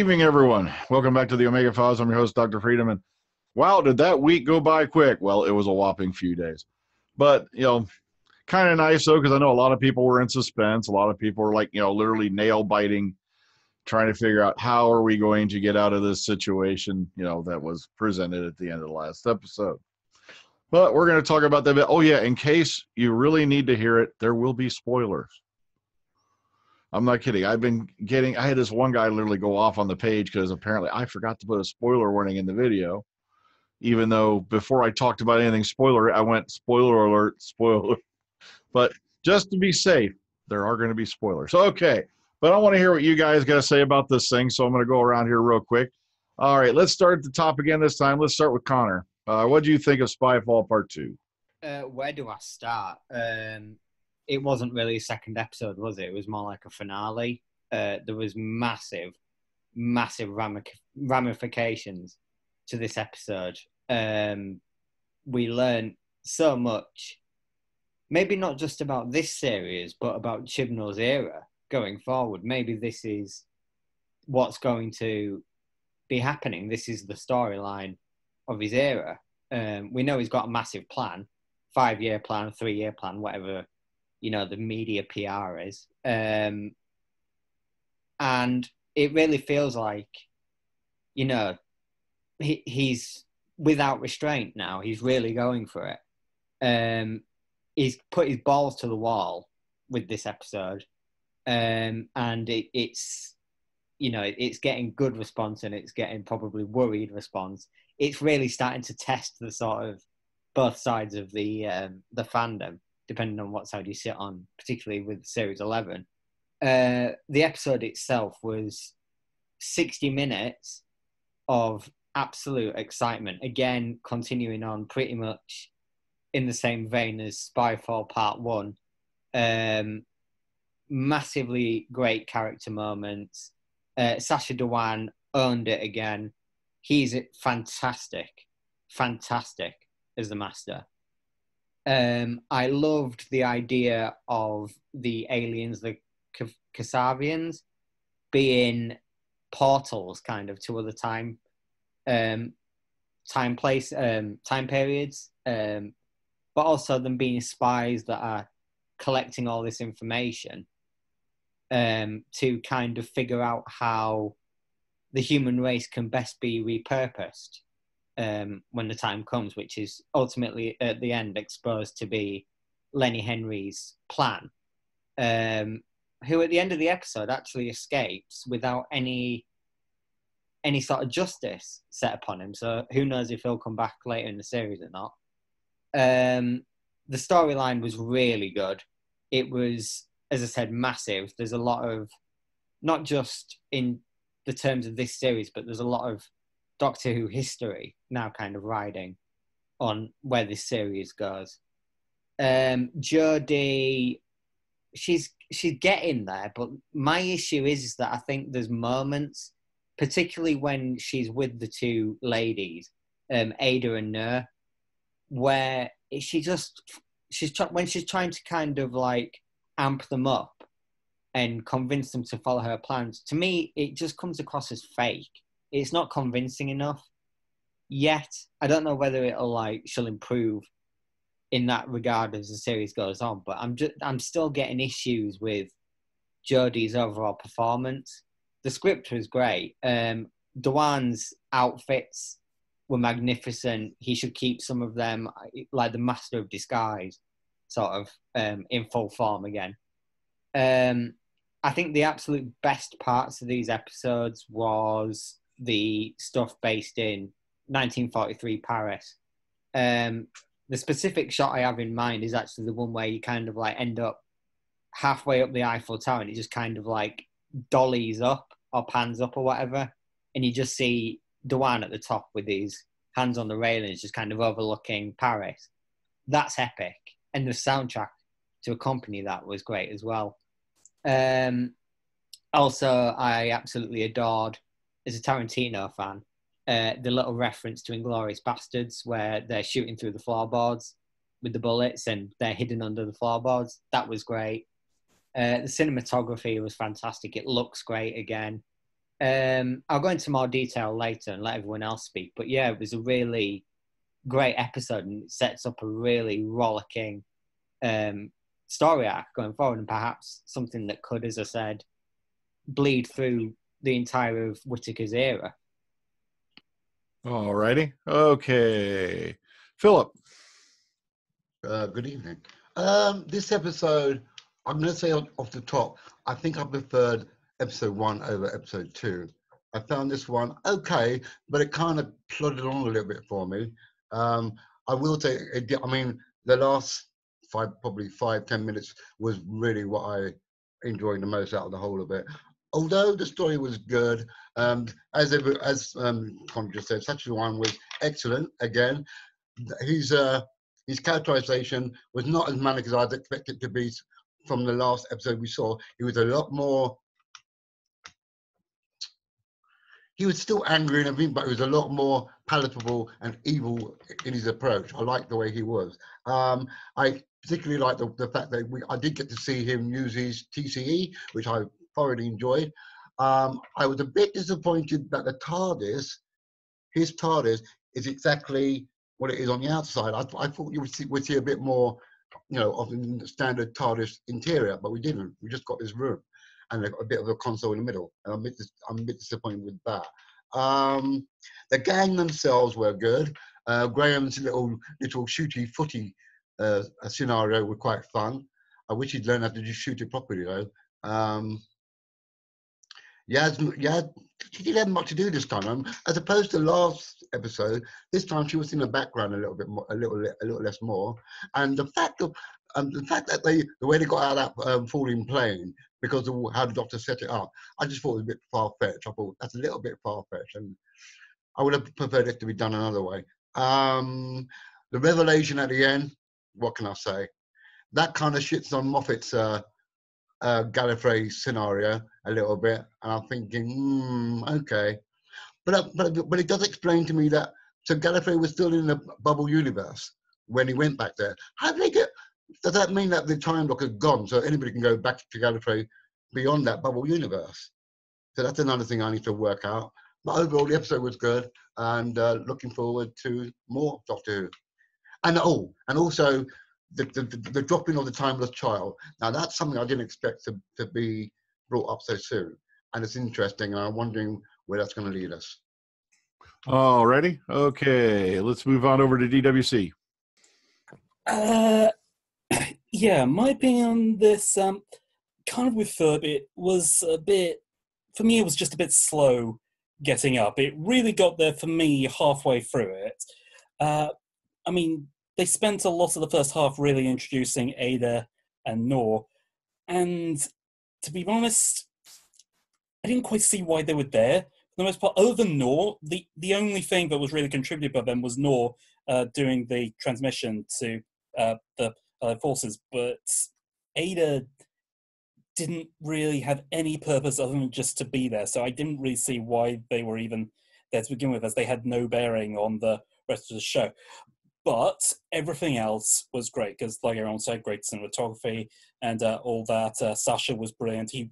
evening, everyone. Welcome back to the Omega Files. I'm your host, Dr. Freedom. And wow, did that week go by quick? Well, it was a whopping few days. But, kind of nice, though, because I know a lot of people were in suspense. A lot of people were, literally nail-biting, trying to figure out how are we going to get out of this situation, that was presented at the end of the last episode. But we're going to talk about that. Oh, yeah, in case you really need to hear it, there will be spoilers. I'm not kidding. I had this one guy literally go off on the page because apparently I forgot to put a spoiler warning in the video, even though before I talked about anything spoiler, I went spoiler alert, spoiler. But just to be safe, there are going to be spoilers. Okay. But I want to hear what you guys got to say about this thing, so I'm going to go around here real quick. All right, let's start at the top again this time. Let's start with Connor. What do you think of Spyfall Part 2? Where do I start? It wasn't really a second episode, was it? It was more like a finale. There was massive ramifications to this episode. We learned so much, maybe not just about this series, but about Chibnall's era going forward. Maybe this is what's going to be happening. This is the storyline of his era. We know he's got a massive plan, 5-year plan, 3-year plan, whatever, the media PR is. And it really feels like, he's without restraint now. He's really going for it. He's put his balls to the wall with this episode. And it's getting good response, and it's getting probably worried response. It's really starting to test the sort of both sides of the fandom, depending on what side you sit on, particularly with Series 11. The episode itself was 60 minutes of absolute excitement. Again, continuing on pretty much in the same vein as Spyfall Part 1. Massively great character moments. Sacha Dhawan owned it again. He's fantastic as the Master. I loved the idea of the aliens, the Kasavians, being portals kind of to other time periods, but also them being spies that are collecting all this information to kind of figure out how the human race can best be repurposed when the time comes, which is ultimately at the end exposed to be Lenny Henry's plan, who at the end of the episode actually escapes without any sort of justice set upon him. So who knows if he'll come back later in the series or not. The storyline was really good. It was, as I said, massive. There's a lot of, not just in the terms of this series, but there's a lot of Doctor Who history now kind of riding on where this series goes. Jodie, she's getting there, but my issue is that I think there's moments, particularly when she's with the two ladies, Ada and Nur, where when she's trying to kind of like amp them up and convince them to follow her plans, to me, it just comes across as fake. It's not convincing enough yet. I don't know whether she'll improve in that regard as the series goes on, but I'm still getting issues with Jodie's overall performance. The script was great. Dhawan's outfits were magnificent. He should keep some of them, like the Master of Disguise, sort of in full form again. I think the absolute best parts of these episodes was the stuff based in 1943 Paris. The specific shot I have in mind is actually the one where you kind of like end up halfway up the Eiffel Tower and it just kind of like dollies up or pans up or whatever, and you just see Dhawan at the top with his hands on the railings just kind of overlooking Paris. That's epic. And the soundtrack to accompany that was great as well. Also, I absolutely adored, as a Tarantino fan, the little reference to Inglourious Bastards where they're shooting through the floorboards with the bullets and they're hidden under the floorboards. That was great. The cinematography was fantastic. It looks great again. I'll go into more detail later and let everyone else speak. But yeah, it was a really great episode, and it sets up a really rollicking story arc going forward, and perhaps something that could, as I said, bleed through the entire of Whittaker's era. Alrighty. Okay. Philip. Good evening. This episode, I'm going to say off the top, I think I preferred episode 1 over episode 2. I found this one okay, but it kind of plodded on a little bit for me. I will say, the last probably 5-10 minutes was really what I enjoyed the most out of the whole of it. Although the story was good, as Con just said, Sachi was excellent. Again, his characterization was not as manic as I'd expected to be from the last episode we saw. He was a lot more. He was still angry and everything, but he was a lot more palatable and evil in his approach. I liked the way he was. I particularly liked the fact that I did get to see him use his TCE, which I thoroughly enjoyed. I was a bit disappointed that his TARDIS, is exactly what it is on the outside. I thought you would see a bit more, of the standard TARDIS interior, but we didn't. We just got this room and a bit of a console in the middle. And I'm a bit disappointed with that. The gang themselves were good. Graham's little shooty footy scenario was quite fun. I wish he'd learned how to just shoot it properly though. Yaz, she didn't have much to do this time. As opposed to last episode, this time she was in the background a little bit more, a little less more. And the fact that the way they got out of that falling plane because of how the Doctor set it up, I just thought it was a bit far fetched. I thought that's a little bit far fetched, and I would have preferred it to be done another way. The revelation at the end, what can I say? That kind of shits on Moffat's Gallifrey scenario a little bit, and I'm thinking, okay, but it does explain to me that so Gallifrey was still in the bubble universe when he went back there. How did they get? Does that mean that the time lock is gone, so anybody can go back to Gallifrey beyond that bubble universe? So that's another thing I need to work out. But overall, the episode was good, and looking forward to more Doctor Who. And also the dropping of the timeless child. Now that's something I didn't expect to be brought up so soon, and it's interesting, and I'm wondering where that's going to lead us. Alrighty. Okay, let's move on over to DWC. Yeah, my opinion on this, kind of with Ferb, it was a bit, for me, it was just a bit slow getting up. It really got there for me halfway through it. I mean, they spent a lot of the first half really introducing Ada and Nor, and to be honest, I didn't quite see why they were there. For the most part, other than Nor, the only thing that was really contributed by them was Nor doing the transmission to the forces, but Ada didn't really have any purpose other than just to be there, so I didn't really see why they were even there to begin with, as they had no bearing on the rest of the show. But everything else was great, because like everyone said, great cinematography and all that. Sasha was brilliant. He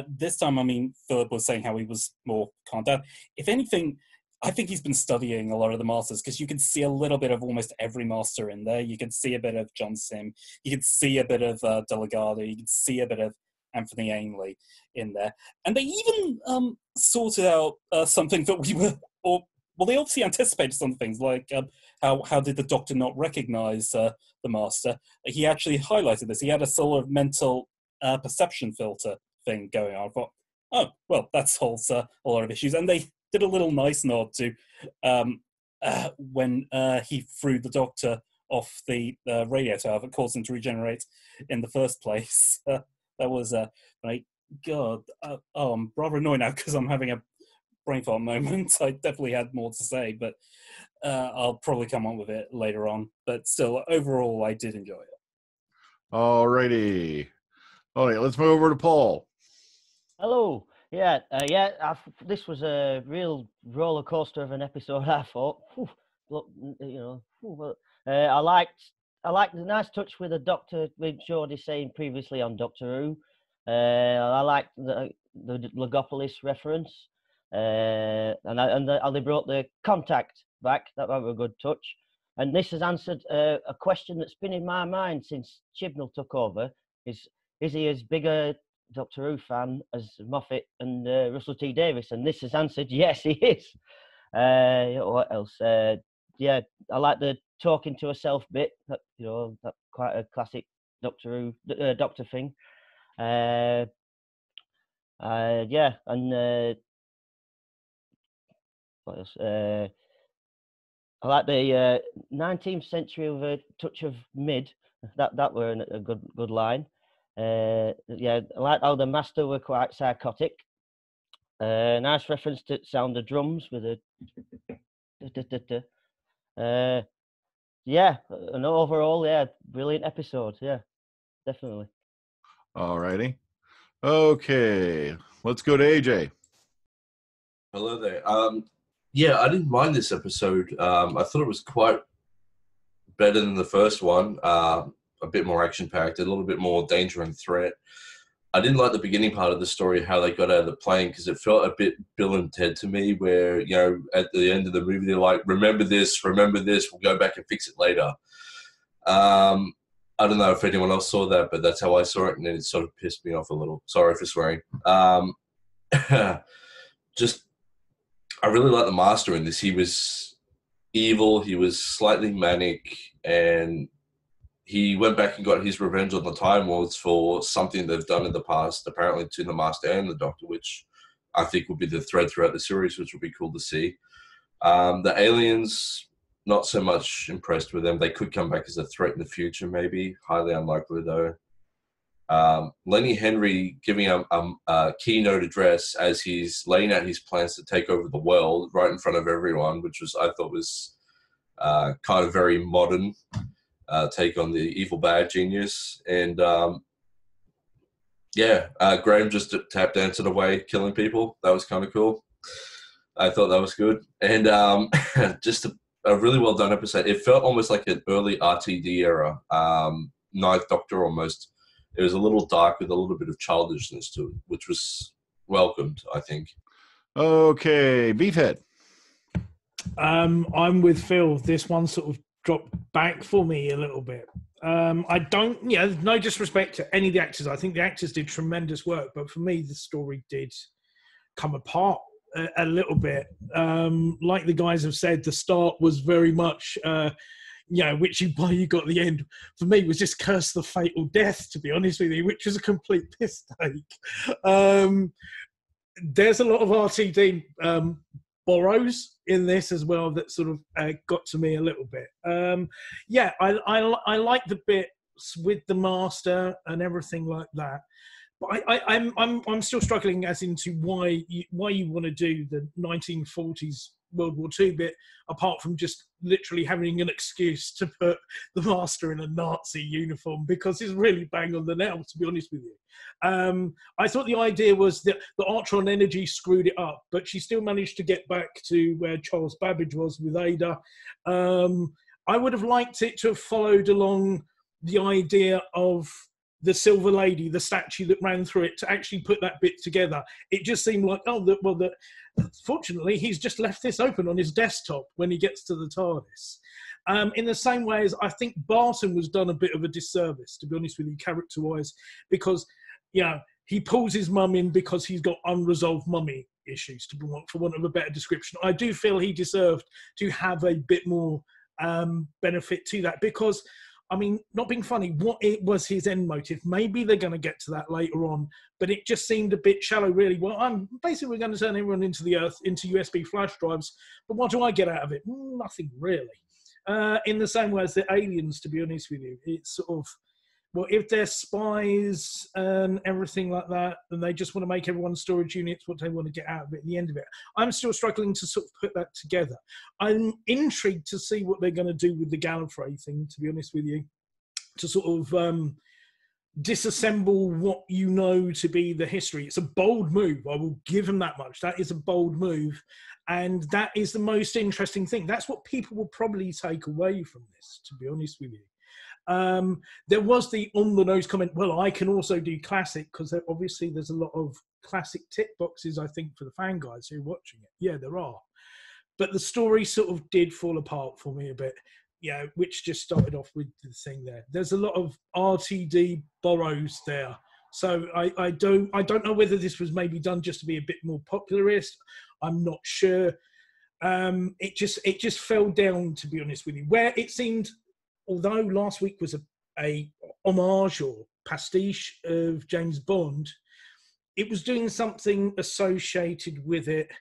this time, I mean, Philip was saying how he was more calmed down. If anything, I think he's been studying a lot of the masters, because you can see a little bit of almost every master in there. You can see a bit of John Sim. You can see a bit of Delegado. You can see a bit of Anthony Ainley in there. And they even sorted out something that we were... Well, they obviously anticipated some things, like how did the Doctor not recognize the Master? He actually highlighted this. He had a sort of mental perception filter thing going on. I thought, oh, well, that solves a lot of issues. And they did a little nice nod to when he threw the Doctor off the radiator that caused him to regenerate in the first place. That was, like, God, I'm rather annoyed now because I'm having a brain fart moment. I definitely had more to say, but I'll probably come on with it later on. But still, overall, I did enjoy it. Alrighty. All right, let's move over to Paul. Hello. Yeah, this was a real roller coaster of an episode. I thought, I liked the nice touch with the Doctor, with Jodie saying previously on Doctor Who. I liked the Logopolis reference. and how they brought the contact back. That was a good touch. And this has answered a question that's been in my mind since Chibnall took over. Is he as big a Doctor Who fan as Moffat and Russell T Davies? And this has answered, yes, he is. What else? Yeah, I like the talking to herself bit. That, that's quite a classic Doctor Who Doctor thing. Yeah, and what else? I like the 19th century with a touch of mid. That were a good line. Yeah, I like how the Master were quite psychotic. Nice reference to sound of drums with a. Yeah, and overall, yeah, brilliant episode. Yeah, definitely. All righty. Okay, let's go to AJ. Hello there. Yeah, I didn't mind this episode. I thought it was quite better than the first one. A bit more action-packed, a little bit more danger and threat. I didn't like the beginning part of the story, how they got out of the plane, because it felt a bit Bill and Ted to me, where, at the end of the movie, they're like, remember this, we'll go back and fix it later. I don't know if anyone else saw that, but that's how I saw it, and it sort of pissed me off a little. Sorry for swearing. I really like the Master in this. He was evil, he was slightly manic, and he went back and got his revenge on the Time Lords for something they've done in the past, apparently to the Master and the Doctor, which I think will be the thread throughout the series, which will be cool to see. The aliens, not so much impressed with them. They could come back as a threat in the future, maybe. Highly unlikely, though. Lenny Henry giving a keynote address as he's laying out his plans to take over the world right in front of everyone, which I thought was kind of very modern take on the evil bad genius. And Graham just tap dancing away, killing people. That was kind of cool. I thought that was good. And just a really well done episode. It felt almost like an early RTD era, Ninth Doctor almost. It was a little dark with a little bit of childishness to it, which was welcomed, I think. Okay, Beefhead. I'm with Phil. This one sort of dropped back for me a little bit. No disrespect to any of the actors. I think the actors did tremendous work, but for me, the story did come apart a little bit. Like the guys have said, the start was very much... why you got the end, for me, was just Curse the Fatal Death, to be honest with you, which was a complete piss take. There's a lot of RTD borrows in this as well that sort of got to me a little bit. I like the bits with the Master and everything like that. But I'm still struggling as into why you want to do the 1940s World War II bit, apart from just literally having an excuse to put the Master in a Nazi uniform, because it's really bang on the nail, to be honest with you. I thought the idea was that the Artron energy screwed it up, but she still managed to get back to where Charles Babbage was with Ada. I would have liked it to have followed along the idea of the Silver Lady, the statue that ran through it, to actually put that bit together. It just seemed like, fortunately, he's just left this open on his desktop when he gets to the TARDIS. In the same way as I think Barton was done a bit of a disservice, to be honest with you, character-wise, because, he pulls his mum in because he's got unresolved mummy issues, for want of a better description. I do feel he deserved to have a bit more benefit to that, because... not being funny, what it was his end motive? Maybe they're going to get to that later on, but it just seemed a bit shallow, really. Well, I'm basically going to turn everyone into the Earth, into USB flash drives, but what do I get out of it? Nothing, really. In the same way as the aliens, to be honest with you. It's sort of, well, if they're spies and everything like that, and they just want to make everyone storage units, what they want to get out of it at the end of it. I'm still struggling to sort of put that together. I'm intrigued to see what they're going to do with the Gallifrey thing, to be honest with you, to sort of disassemble what you know to be the history. It's a bold move. I will give them that much. That is a bold move. And that is the most interesting thing. That's what people will probably take away from this, to be honest with you. There was the on-the-nose comment, well, I can also do classic, because obviously there's a lot of classic tick boxes, I think, for the fan guys who are watching it. Yeah, there are. But the story sort of did fall apart for me a bit, which just started off with the thing there. There's a lot of RTD borrows there. So I don't know whether this was maybe done just to be a bit more popularist. I'm not sure. It just fell down, to be honest with you, where it seemed, although last week was a homage or pastiche of James Bond, it was doing something associated with it.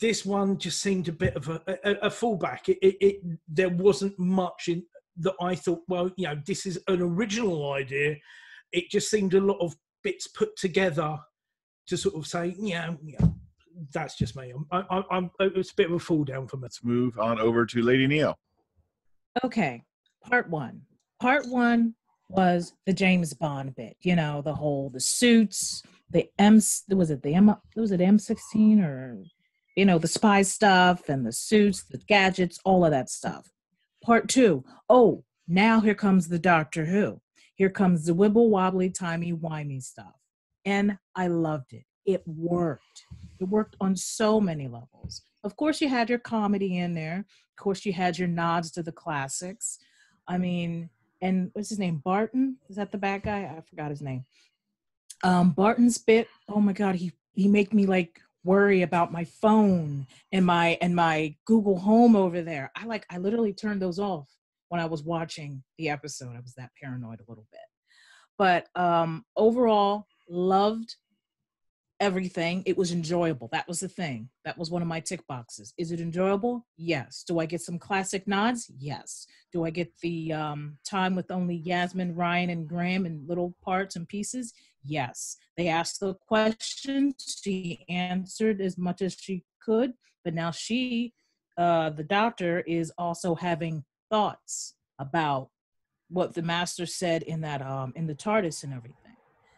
This one just seemed a bit of a fallback. There wasn't much in that I thought, well, this is an original idea. It just seemed a lot of bits put together to sort of say, that's just me. It's a bit of a fall down for me. Let's move on over to Lady Neo. Okay, part one. Part one was the James Bond bit. The suits, the M16 or the spy stuff and the suits, the gadgets, all of that stuff. Part two, now here comes the Doctor Who. Here comes the wibble wobbly timey-wimey stuff. And I loved it. It worked. It worked on so many levels. Of course, you had your comedy in there. Of course, you had your nods to the classics. I mean, and what's his name? Barton? Is that the bad guy? I forgot his name. Barton's bit, oh my God, he made me worry about my phone and my Google Home over there. I literally turned those off when I was watching the episode. I was that paranoid a little bit. But overall, loved everything. It was enjoyable. That was the thing. That was one of my tick boxes. Is it enjoyable? Yes. Do I get some classic nods? Yes. Do I get the time with only Yasmin, Ryan, and Graham in little parts and pieces? Yes. They asked the questions. She answered as much as she could. But now she, the doctor, is also having thoughts about what the master said in that in the TARDIS and everything.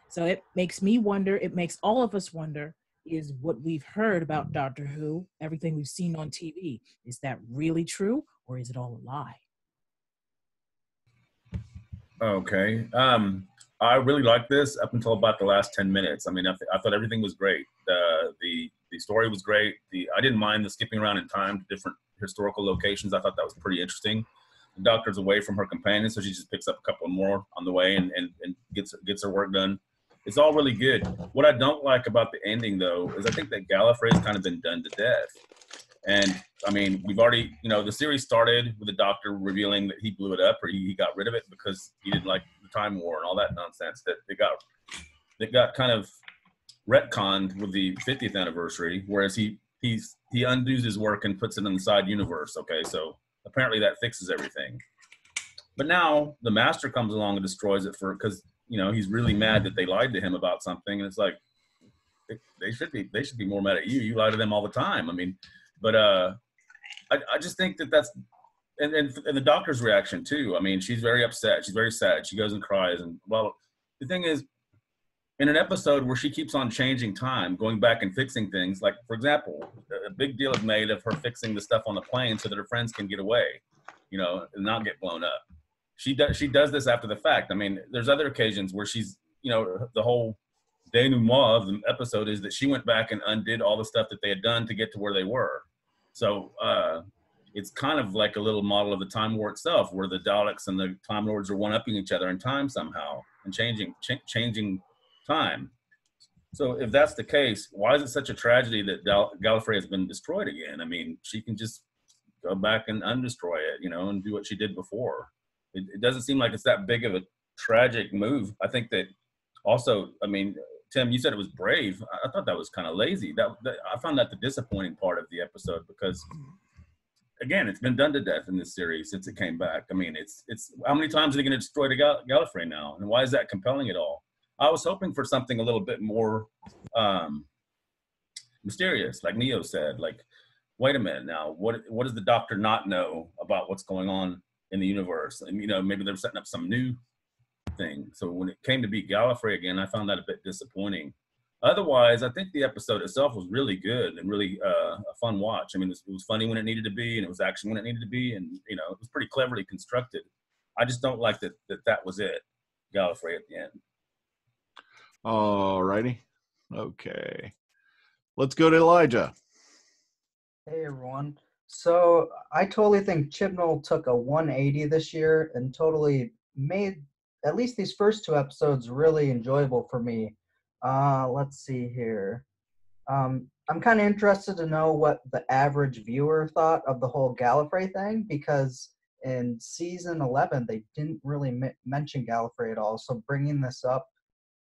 So it makes me wonder, it makes all of us wonder, is what we've heard about Doctor Who, everything we've seen on TV, is that really true or is it all a lie? Okay. I really liked this up until about the last 10 minutes. I mean, I thought everything was great. The story was great. I didn't mind the skipping around in time to different historical locations. I thought that was pretty interesting. The Doctor's away from her companion, so she just picks up a couple more on the way and gets her work done. It's all really good. What I don't like about the ending, though, is I think that Gallifrey's kind of been done to death. And, I mean, we've already, the series started with the Doctor revealing that he blew it up or he got rid of it because he didn't like the Time War and all that nonsense. That it got kind of retconned with the 50th anniversary, whereas he undoes his work and puts it in the side universe. Okay, so apparently that fixes everything. But now the Master comes along and destroys it because he's really mad that they lied to him about something, and it's like they should be more mad at you. You lie to them all the time. I mean, but I just think that's and the Doctor's reaction too. I mean, she's very upset. She's very sad. She goes and cries. And well, the thing is, in an episode where she keeps on changing time, going back and fixing things, like for example, a big deal is made of her fixing the stuff on the plane so that her friends can get away, and not get blown up. She does this after the fact. I mean, there's other occasions where she's, the whole denouement of the episode is that she went back and undid all the stuff that they had done to get to where they were. So it's kind of like a little model of the Time War itself, where the Daleks and the Time Lords are one-upping each other in time somehow and changing time. So if that's the case, why is it such a tragedy that Gallifrey has been destroyed again? I mean, she can just go back and undestroy it, and do what she did before. It doesn't seem like it's that big of a tragic move. I think that also, I mean, Tim, you said it was brave. I thought that was kind of lazy. I found that the disappointing part of the episode because, again, it's been done to death in this series since it came back. I mean, it's how many times are they going to destroy the Gallifrey now? And why is that compelling at all? I was hoping for something a little bit more mysterious, like Neo said. Like, wait a minute now, what does the Doctor not know about what's going on in the universe? And maybe they're setting up some new thing. So when it came to be Gallifrey again, I found that a bit disappointing. Otherwise, I think the episode itself was really good and really a fun watch. I mean, it was funny when it needed to be, and it was action when it needed to be, and it was pretty cleverly constructed. I just don't like that was it, Gallifrey at the end. All righty. Okay. Let's go to Elijah. Hey everyone. So I totally think Chibnall took a 180 this year and totally made at least these first two episodes really enjoyable for me. Let's see here. I'm kind of interested to know what the average viewer thought of the whole Gallifrey thing, because in season 11 they didn't really mention Gallifrey at all. So bringing this up,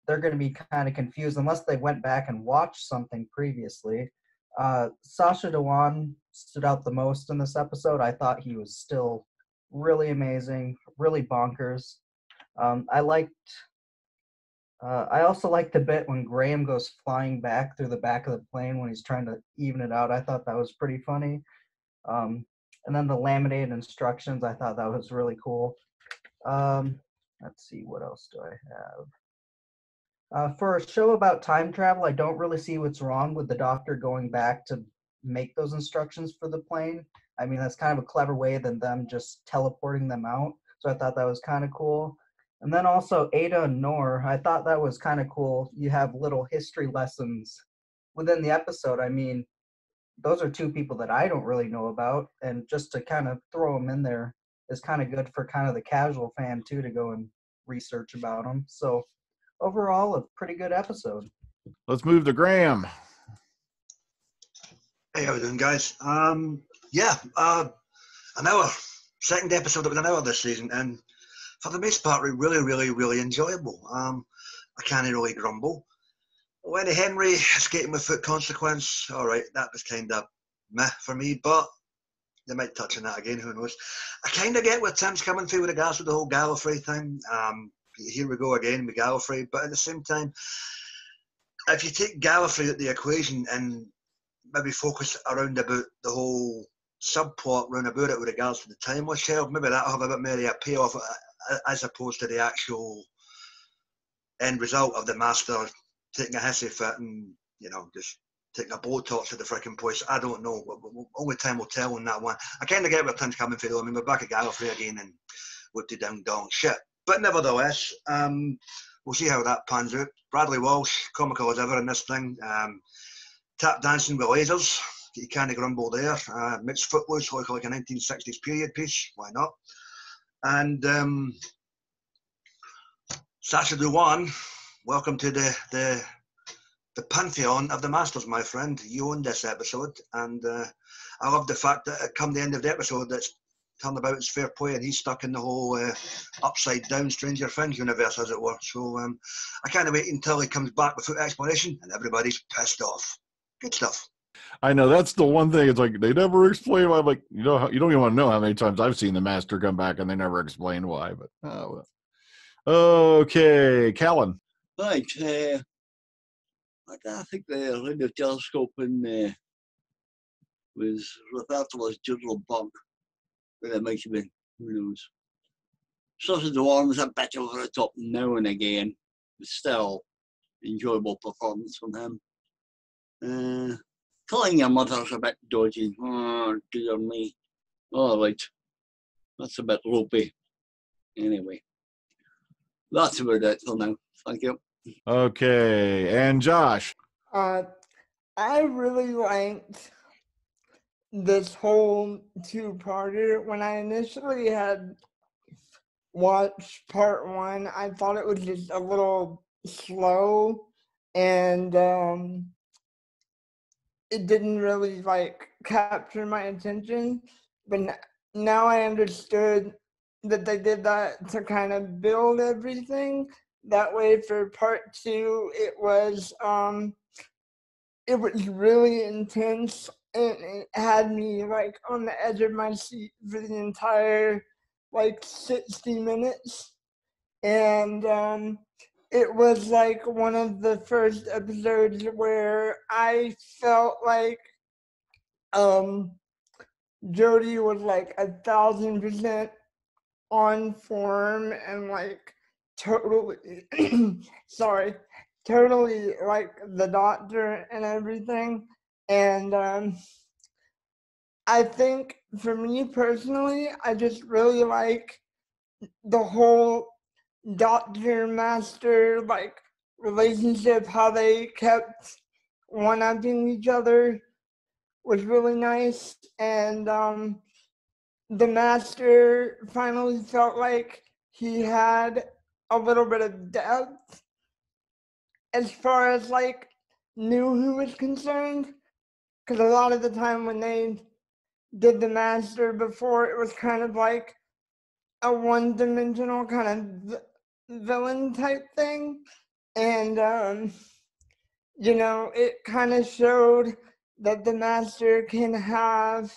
they're going to be kind of confused unless they went back and watched something previously. Sacha Dhawan stood out the most in this episode. I thought he was still really amazing, really bonkers. I also liked the bit when Graham goes flying back through the back of the plane when he's trying to even it out. I thought that was pretty funny. And then the laminated instructions, I thought that was really cool. Let's see, what else do I have? For a show about time travel, I don't really see what's wrong with the Doctor going back to make those instructions for the plane. I mean, that's kind of a clever way than them just teleporting them out. So I thought that was kind of cool. And then also Ada and Noor, I thought that was kind of cool. You have little history lessons within the episode. I mean, those are two people that I don't really know about. And just to kind of throw them in there is kind of good for kind of the casual fan too, to go and research about them. So overall, a pretty good episode. Let's move to Graham. Hey, how we doing, guys? An hour, second episode of an hour this season, and for the most part, really enjoyable. I can't really grumble. When Henry escaping without consequence, all right, that was kind of meh for me, but they might touch on that again, who knows. I kind of get where Tim's coming through with regards to the whole Gallifrey thing. Here we go again with Gallifrey, but at the same time, if you take Gallifrey out the equation and maybe focus around about the whole subplot round about it with regards to the timeless shelf, maybe that'll have a bit more of a payoff as opposed to the actual end result of the Master taking a hissy fit and, you know, just taking a blowtorch to the freaking place. I don't know. Only time will tell on that one. I kind of get where Tim's coming through, though. I mean, we're back at Gallifrey again and whoopty down dong shit. But nevertheless, we'll see how that pans out. Bradley Walsh, comical as ever in this thing. Tap dancing with lasers. You can't grumble there. Mixed Footloose, like a 1960s period piece. Why not? And Sacha Dhawan, welcome to the pantheon of the Masters, my friend. You owned this episode, and I love the fact that come the end of the episode, it's turned about it's fair play, and he's stuck in the whole upside down Stranger Things universe, as it were. So I can't wait until he comes back without explanation, and everybody's pissed off. Good stuff. I know that's the one thing. It's like they never explain why. I'm like, you don't even want to know how many times I've seen the Master come back and they never explain why. But well. Okay, Callan. Right. I think the radio telescope was referred to as General Bug, but it might have been. Who knows? Sausage Dhawan was a bit over the top now and again, but still enjoyable performance from him. Killing your mother's a bit dodgy. Oh, dear me. All right. That's a bit ropey. Anyway, that's about it for now. Thank you. Okay, and Josh. I really liked this whole two-parter. When I initially had watched part one, I thought it was just a little slow, and it didn't really capture my attention. But now I understood that they did that to kind of build everything. That way for part two, it was really intense, and it had me on the edge of my seat for the entire 60 minutes. And it was one of the first episodes where I felt like Jodie was 1,000% on form and totally totally like the Doctor and everything. And I think for me personally, I just really like the whole Doctor Master like relationship, how they kept one-upping each other was really nice, and the Master finally felt like he had a little bit of depth as far as like New Who was concerned, because a lot of the time when they did the Master before, it was kind of like a one-dimensional kind of villain type thing, and you know, it kind of showed that the Master can have,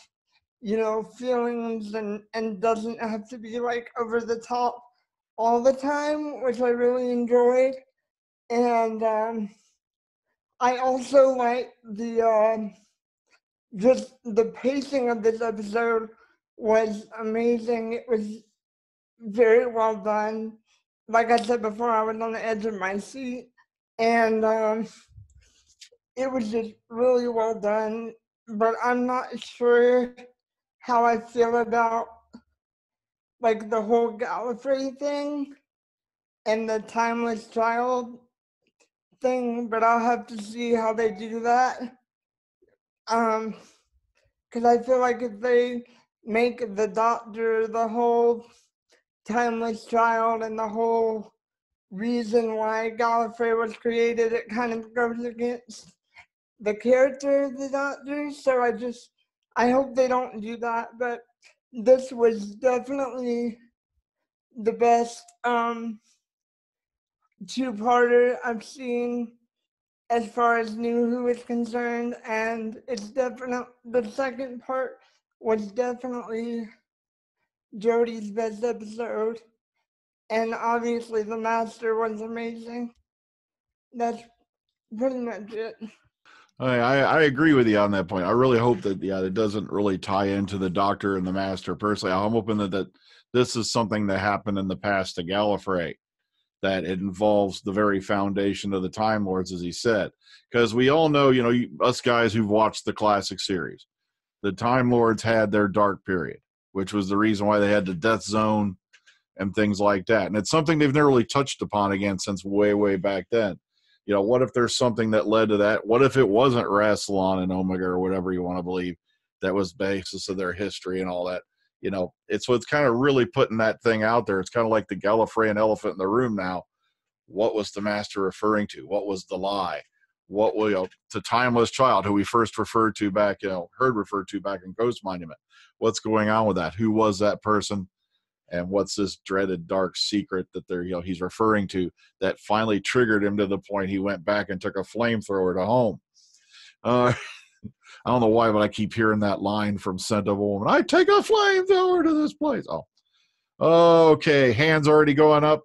you know, feelings and doesn't have to be like over the top all the time, which I really enjoyed. And I also like the just the pacing of this episode was amazing. It was very well done. Like I said before, I was on the edge of my seat, and it was just really well done. But I'm not sure how I feel about like the whole Gallifrey thing and the timeless child thing, but I'll have to see how they do that. Because I feel like if they make the Doctor the whole timeless child and the whole reason why Gallifrey was created, it kind of goes against the character of the Doctor. So I hope they don't do that. But this was definitely the best two-parter I've seen as far as New Who is concerned, and it's definitely the second part was definitely Jodie's best episode, and obviously the Master was amazing. That's pretty much it. I agree with you on that point. I really hope that it doesn't really tie into the Doctor and the Master. Personally, I'm hoping that this is something that happened in the past to Gallifrey, that it involves the very foundation of the Time Lords, as he said. Because we all know, us guys who've watched the classic series, the Time Lords had their dark period, which was the reason why they had the Death Zone and things like that. And it's something they've never really touched upon again since way, way back then. What if there's something that led to that? What if it wasn't Rassilon and Omega or whatever you want to believe that was basis of their history and all that? It's kind of really putting that thing out there. It's kind of like the Gallifreyan elephant in the room now. What was the Master referring to? What was the lie? What was the timeless child who we first referred to back, heard referred to back in Ghost Monument? What's going on with that? Who was that person? And what's this dreaded dark secret that he's referring to that finally triggered him to the point he went back and took a flamethrower to home? I don't know why, but I keep hearing that line from Scent of a Woman. I take a flamethrower to this place. Oh, okay. Hands already going up.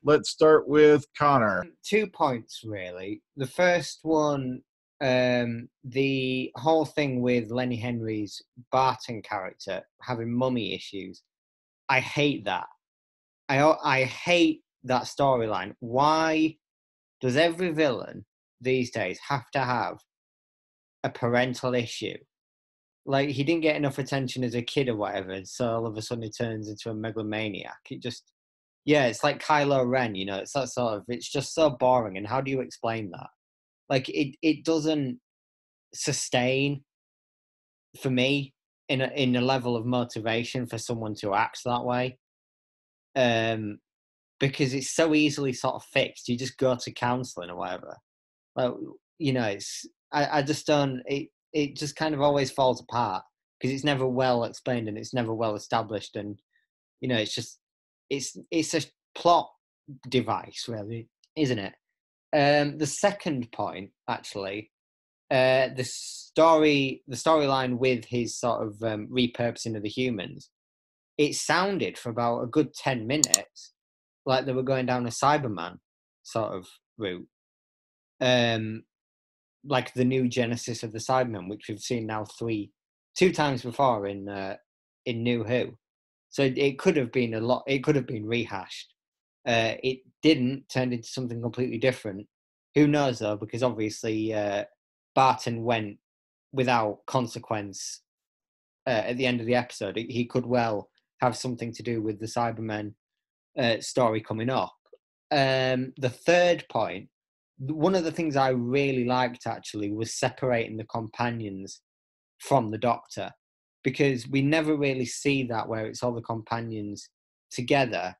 Let's start with Connor. 2 points, really. The first one, the whole thing with Lenny Henry's Barton character having mummy issues. I hate that. I hate that storyline. Why does every villain these days have to have a parental issue? Like, he didn't get enough attention as a kid or whatever, and so all of a sudden he turns into a megalomaniac. It's like Kylo Ren, it's that sort of, it's just so boring. And how do you explain that? Like, it doesn't sustain for me in a level of motivation for someone to act that way, because it's so easily sort of fixed. You just go to counselling or whatever. Like, it's I just don't. It just kind of always falls apart because it's never well explained and it's never well established, and it's just it's a plot device, really, isn't it? The second point, actually. The storyline with his sort of repurposing of the humans, it sounded for about a good 10 minutes like they were going down a Cyberman sort of route, like the new genesis of the Cybermen, which we've seen now two times before in New Who. So it could have been it could have been rehashed. It didn't, turned into something completely different. Who knows though, because obviously Barton went without consequence at the end of the episode. He could well have something to do with the Cybermen story coming up. The third point, one of the things I really liked actually was separating the companions from the Doctor, because we never really see that where it's all the companions together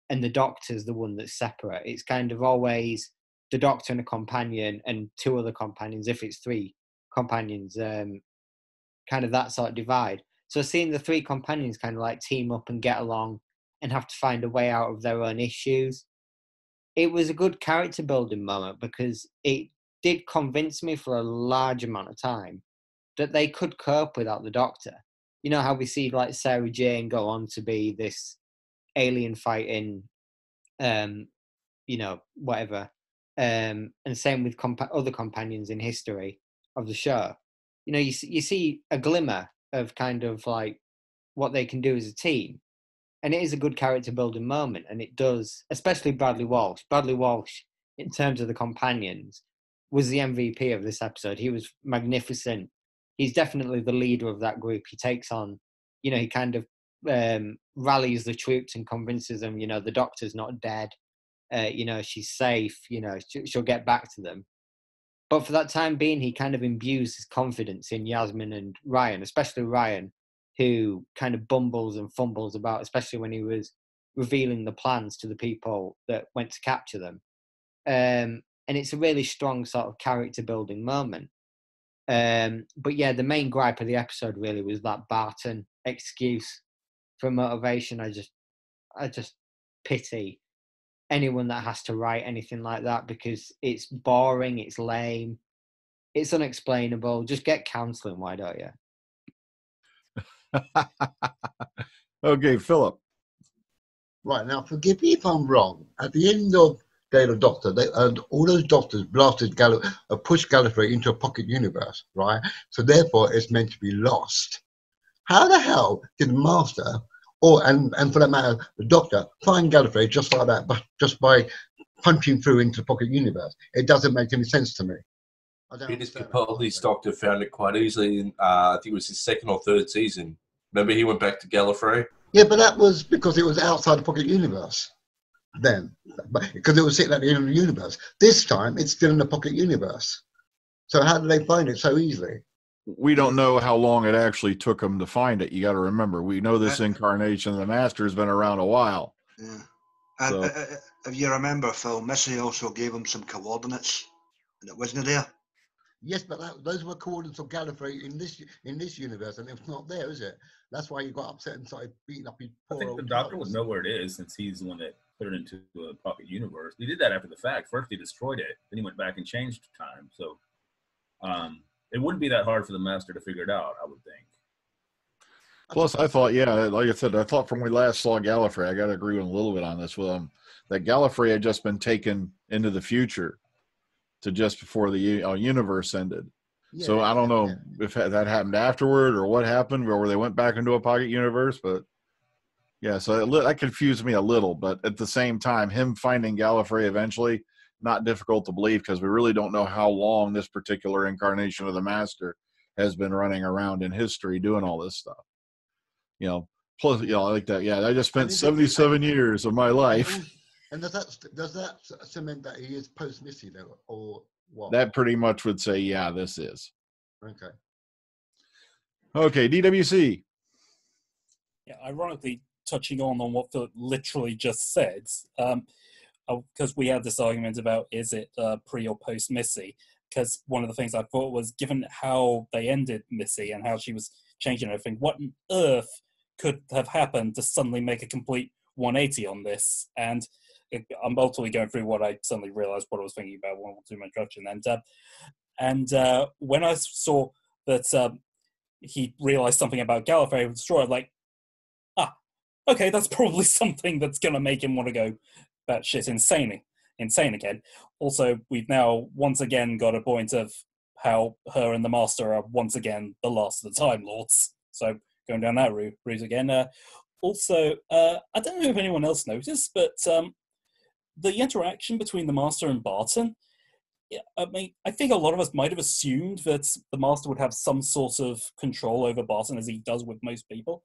and the Doctor's the one that's separate. It's kind of always the Doctor and a companion and two other companions, if it's three companions, kind of that sort of divide. So seeing the three companions kind of like team up and get along and have to find a way out of their own issues, it was a good character building moment, because it did convince me for a large amount of time that they could cope without the Doctor. You know how we see like Sarah Jane go on to be this alien fighting, you know, whatever. And same with other companions in history of the show. You know, you see a glimmer of kind of like what they can do as a team. And it is a good character building moment. And it does, especially Bradley Walsh. Bradley Walsh, in terms of the companions, was the MVP of this episode. He was magnificent. He's definitely the leader of that group. He takes on, you know, he kind of rallies the troops and convinces them, you know, the Doctor's not dead. You know, she's safe. You know, she'll get back to them. But for that time being, he kind of imbues his confidence in Yasmin and Ryan, especially Ryan, who kind of bumbles and fumbles about, especially when he was revealing the plans to the people that went to capture them. And it's a really strong sort of character building moment. But yeah, the main gripe of the episode really was that Barton excuse for motivation. I just pity anyone that has to write anything like that, because it's boring, it's lame, it's unexplainable. Just get counselling, why don't you? Okay, Philip. Right, now forgive me if I'm wrong. At the end of Day of Doctor, all those doctors blasted pushed Gallifrey into a pocket universe, right? So therefore it's meant to be lost. How the hell did the Master, and for that matter, the Doctor, find Gallifrey just like that, but just by punching through into the pocket universe? It doesn't make any sense to me. Peter Capaldi's Doctor found it quite easily in, I think it was his second or third season. Remember, he went back to Gallifrey? Yeah, but that was because it was outside the pocket universe then, because it was sitting at the end of the universe. This time, it's still in the pocket universe. So how did they find it so easily? We don't know how long it actually took them to find it. You got to remember, we know this incarnation of the Master has been around a while. Yeah. And So, if you remember, Phil, Missy also gave him some coordinates, and it wasn't there. Yes, but those were coordinates of Gallifrey in this universe, and it's not there, is it? That's why you got upset and started beating up his poor I think old the Doctor TARDIS. would know where it is, since he's the one that put it into a pocket universe. He did that after the fact. First he destroyed it, then he went back and changed time. So it wouldn't be that hard for the Master to figure it out, I would think. plus, I thought, yeah, like I said, I thought from when we last saw Gallifrey, I got to agree with him a little bit on this with him, that Gallifrey had just been taken into the future to just before the universe ended. Yeah, So I don't know if that happened afterward or what happened, or where they went back into a pocket universe. But yeah, so that confused me a little. But at the same time, him finding Gallifrey eventually, not difficult to believe, because we really don't know how long this particular incarnation of the Master has been running around in history doing all this stuff. You know, plus, you know, like that. Yeah, I just spent 77 years of my life. And does that cement that he is post Missy though, or what? That pretty much would say, yeah, this is. Okay. Okay, DWC. Yeah, ironically, touching on what Philip literally just said, because we had this argument about is it pre or post Missy, because one of the things I thought was, given how they ended Missy and how she was changing everything, what on earth could have happened to suddenly make a complete 180 on this? And I'm ultimately going through what I suddenly realized what I was thinking about when I went through my introduction. And when I saw that he realized something about Gallifrey and Destroyer, like, okay, that's probably something that's going to make him want to go batshit insane again. Also, we've now once again got a point of how her and the Master are once again the last of the Time Lords. So going down that route again. Also, I don't know if anyone else noticed, but the interaction between the Master and Barton, I mean, I think a lot of us might have assumed that the Master would have some sort of control over Barton, as he does with most people.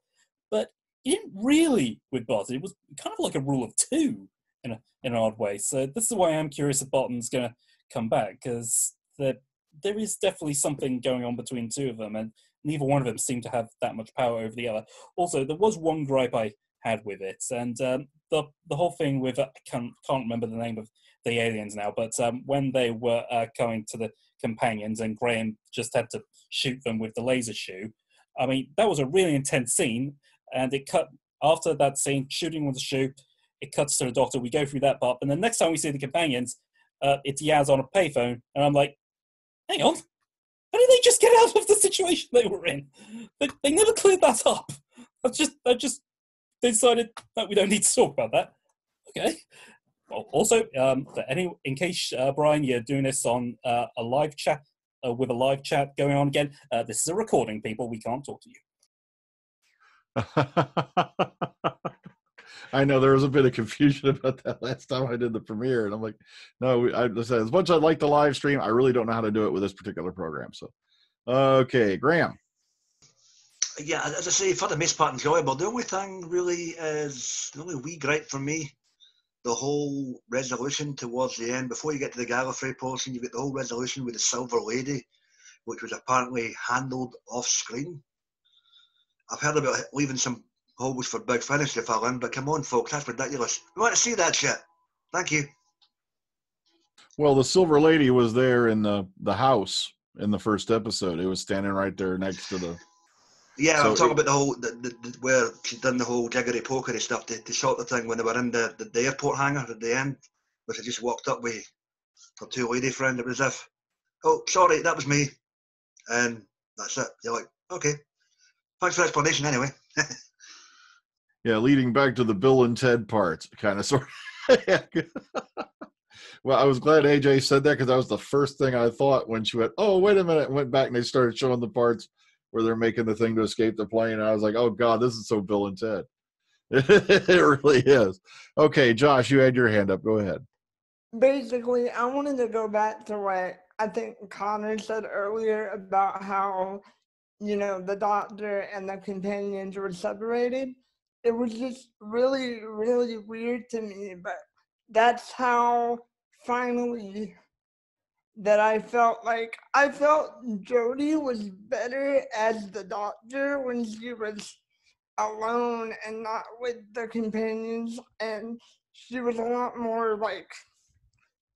But you didn't really with Bottom. It was kind of like a rule of two in an odd way. So this is why I'm curious if Bottom's going to come back, because there is definitely something going on between two of them, and neither one of them seemed to have that much power over the other. Also, there was one gripe I had with it, and the whole thing with I can't remember the name of the aliens now, but when they were coming to the companions and Graham just had to shoot them with the laser shoe. I mean, that was a really intense scene, and it cut after that scene, shooting with the shoe, it cuts to the Doctor. We go through that part, and the next time we see the companions, it's Yaz on a payphone, and I'm like, hang on, how did they just get out of the situation they were in? They never cleared that up. I just decided that we don't need to talk about that. Okay. Well, also, in case Brian, you're doing this on a live chat with a live chat going on again, this is a recording, people. We can't talk to you. I know there was a bit of confusion about that last time I did the premiere, and I'm like, no, I said as much as I'd like the live stream, I really don't know how to do it with this particular program. So, okay, Graham. Yeah, as I say, for the most part, enjoyable. The only thing really is the only wee gripe for me. The whole resolution towards the end, before you get to the Gallifrey portion, you get the whole resolution with the Silver Lady, which was apparently handled off screen. I've heard about leaving some holes for Big Finish to fill in, but come on, folks, that's ridiculous. We want to see that shit. Thank you. Well, the Silver Lady was there in the house in the first episode. It was standing right there next to the. Yeah, so I'm talking about the whole where she's done the whole jiggery pokery stuff to sort the thing when they were in the airport hangar at the end, which I just walked up with her two lady friend. It was as if, oh, sorry, that was me, and that's it. You're like, okay, thanks for the explanation anyway. Yeah, leading back to the Bill and Ted parts, kind of sort of. Well, I was glad AJ said that because that was the first thing I thought when she went, oh, wait a minute, and went back and they started showing the parts where they're making the thing to escape the plane. And I was like, oh, God, this is so Bill and Ted. It really is. Okay, Josh, you had your hand up. Go ahead. Basically, I wanted to go back to what I think Connor said earlier about how, the Doctor and the companions were separated. It was just really, really weird to me, but that's how finally that I felt Jodie was better as the Doctor when she was alone and not with the companions, and she was a lot more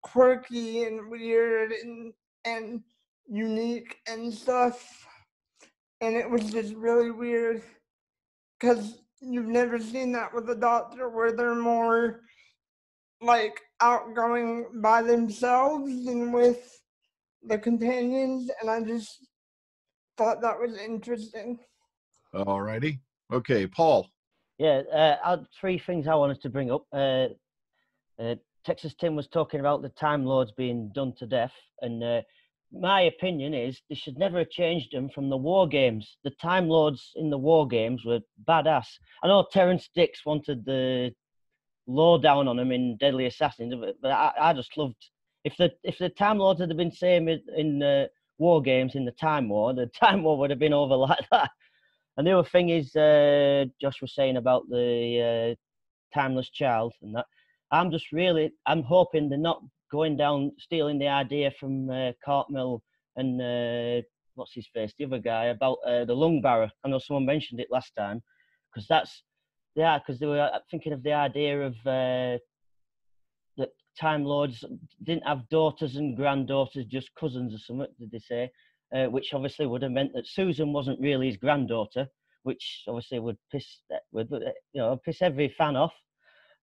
quirky and weird and unique and stuff, and it was just really weird because you've never seen that with the Doctor where they're more outgoing by themselves than with the companions, and I just thought that was interesting. All righty. Okay, Paul. Yeah, three things I wanted to bring up. Texas Tim was talking about the Time Lords being done to death, and my opinion is they should never have changed them from the War Games. The Time Lords in the War Games were badass. I know Terrence Dicks wanted the lowdown on them in Deadly Assassins, but I just loved if the Time Lords had been same in War Games in the Time War would have been over like that. And the other thing is, Josh was saying about the Timeless Child and that. I'm hoping they're not going down stealing the idea from Cartmel and what's his face, the other guy, about the lung barrow. I know someone mentioned it last time, because they were thinking of the idea of that Time Lords didn't have daughters and granddaughters, just cousins or something, did they say? Which obviously would have meant that Susan wasn't really his granddaughter, which obviously would piss every fan off.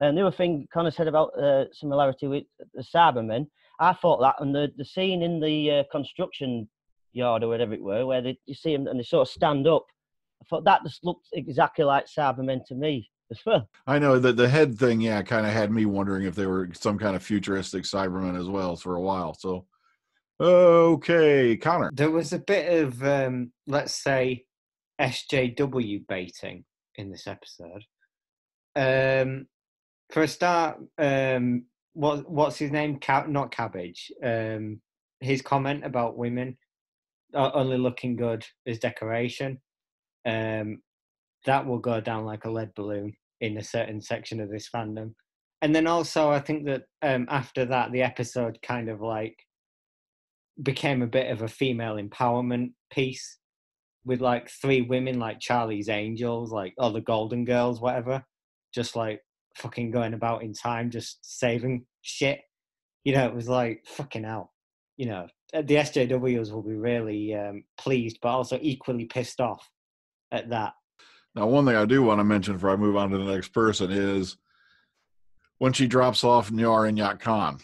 And the other thing Connor said about similarity with the Cybermen, I thought that, and the scene in the construction yard or whatever it were, where you see them and they sort of stand up, I thought that just looked exactly like Cybermen to me as well. I know that the head thing, kind of had me wondering if they were some kind of futuristic Cybermen as well for a while. So, okay, Connor. There was a bit of, let's say, SJW baiting in this episode. For a start, what's his name? Not Cabbage. His comment about women only looking good as decoration. that will go down like a lead balloon in a certain section of this fandom. And then also, I think that after that, the episode kind of like became a bit of a female empowerment piece with like 3 women, like Charlie's Angels, like, or the Golden Girls, whatever, just like fucking going about in time, just saving shit. You know, it was like, fucking hell. You know, the SJWs will be really pleased, but also equally pissed off at that. Now, one thing I do want to mention before I move on to the next person is when she drops off Nyar and Yak Khan.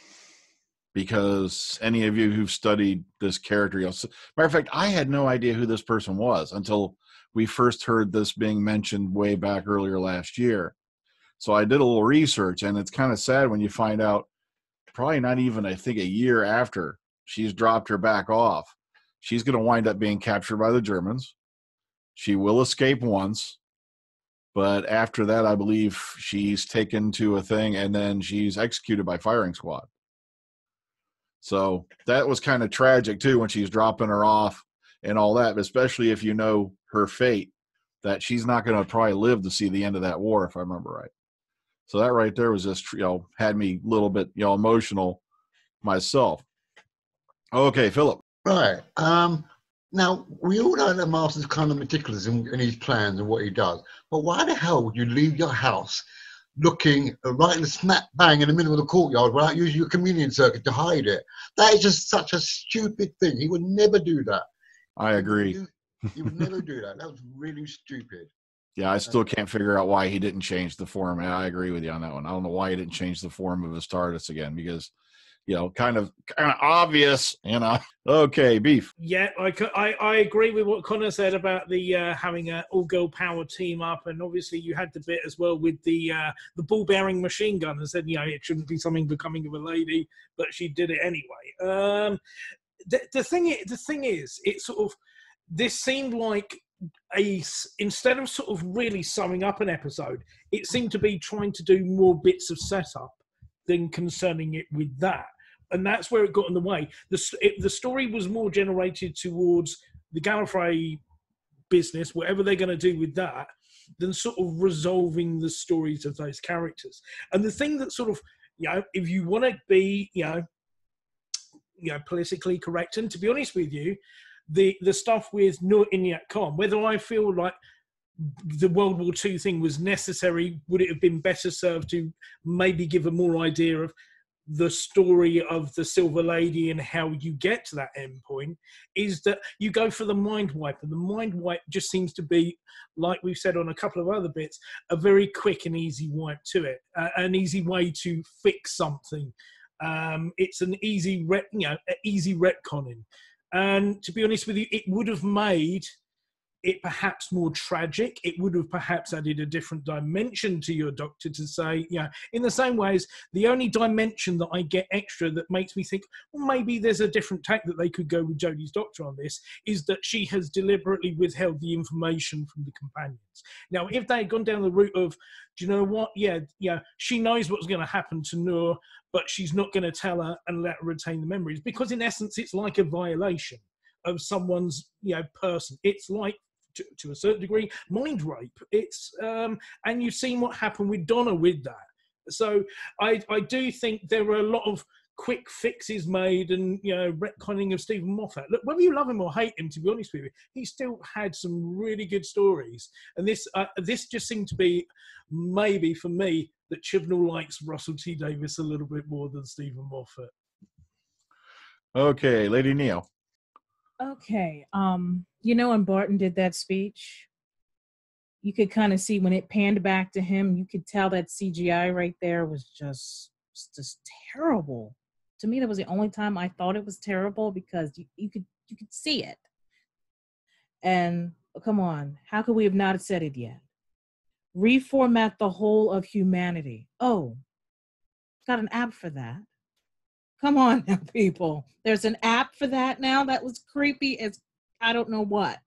Because any of you who've studied this character, matter of fact, I had no idea who this person was until we first heard this being mentioned way back earlier last year. So I did a little research, and it's kind of sad when you find out probably not even, I think, a year after she's dropped her back off, she's going to wind up being captured by the Germans. She will escape once, but after that, I believe she's taken to a thing, and then she's executed by firing squad. So that was kind of tragic, too, when she's dropping her off and all that, especially if you know her fate, that she's not going to probably live to see the end of that war, if I remember right. So that right there was just, had me a little bit, emotional myself. Okay, Philip. Right. Now, we all know that Master's kind of meticulous in his plans and what he does, but why the hell would you leave your house looking right in the smack bang in the middle of the courtyard without using your communion circuit to hide it? That is just such a stupid thing. He would never do that. I agree. He would never do that. That was really stupid. Yeah, I still can't figure out why he didn't change the form. I agree with you on that one. I don't know why he didn't change the form of his TARDIS again, because, kind of obvious, Okay, Beef. Yeah, I agree with what Connor said about the having an all-girl power team up, and obviously you had the bit as well with the ball-bearing machine gun and said, it shouldn't be something becoming of a lady, but she did it anyway. The thing is, it sort of, this seemed like instead of sort of really summing up an episode, it seemed to be trying to do more bits of setup than concerning it with that. And that's where it got in the way. The story was more generated towards the Gallifrey business, whatever they're going to do with that, than sort of resolving the stories of those characters. And the thing that sort of, if you want to be, politically correct, and to be honest with you, the stuff with Nur Inyat Khan, whether I feel like the World War II thing was necessary, would it have been better served to maybe give a more idea of the story of the Silver Lady and how you get to that end point, is that you go for the mind wipe, and the mind wipe just seems to be, like we've said on a couple of other bits, a very quick and easy wipe to it, an easy way to fix something. It's an easy easy retconning. And to be honest with you, it would have made it perhaps more tragic. It would have perhaps added a different dimension to your Doctor to say, in the same way as the only dimension that I get extra that makes me think, well, maybe there's a different tack that they could go with Jodie's Doctor on this, is that she has deliberately withheld the information from the companions. Now, if they had gone down the route of, do you know what? She knows what's going to happen to Noor, but she's not going to tell her and let her retain the memories, because in essence, it's like a violation of someone's, person. It's like, to a certain degree, mind rape. It's and you've seen what happened with Donna with that. So I do think there were a lot of quick fixes made and retconning of Stephen Moffat. Look, whether you love him or hate him, to be honest with you, he still had some really good stories. And this just seemed to be, maybe for me, that Chibnall likes Russell T Davies a little bit more than Stephen Moffat. Okay, Lady Neo. Okay. When Barton did that speech, you could kind of see when it panned back to him, you could tell that CGI right there was just terrible. To me, that was the only time I thought it was terrible, because you could see it. And come on, how could we have not said it yet? Reformat the whole of humanity. Oh, got an app for that. Come on now, people. There's an app for that now. That was creepy as I don't know what.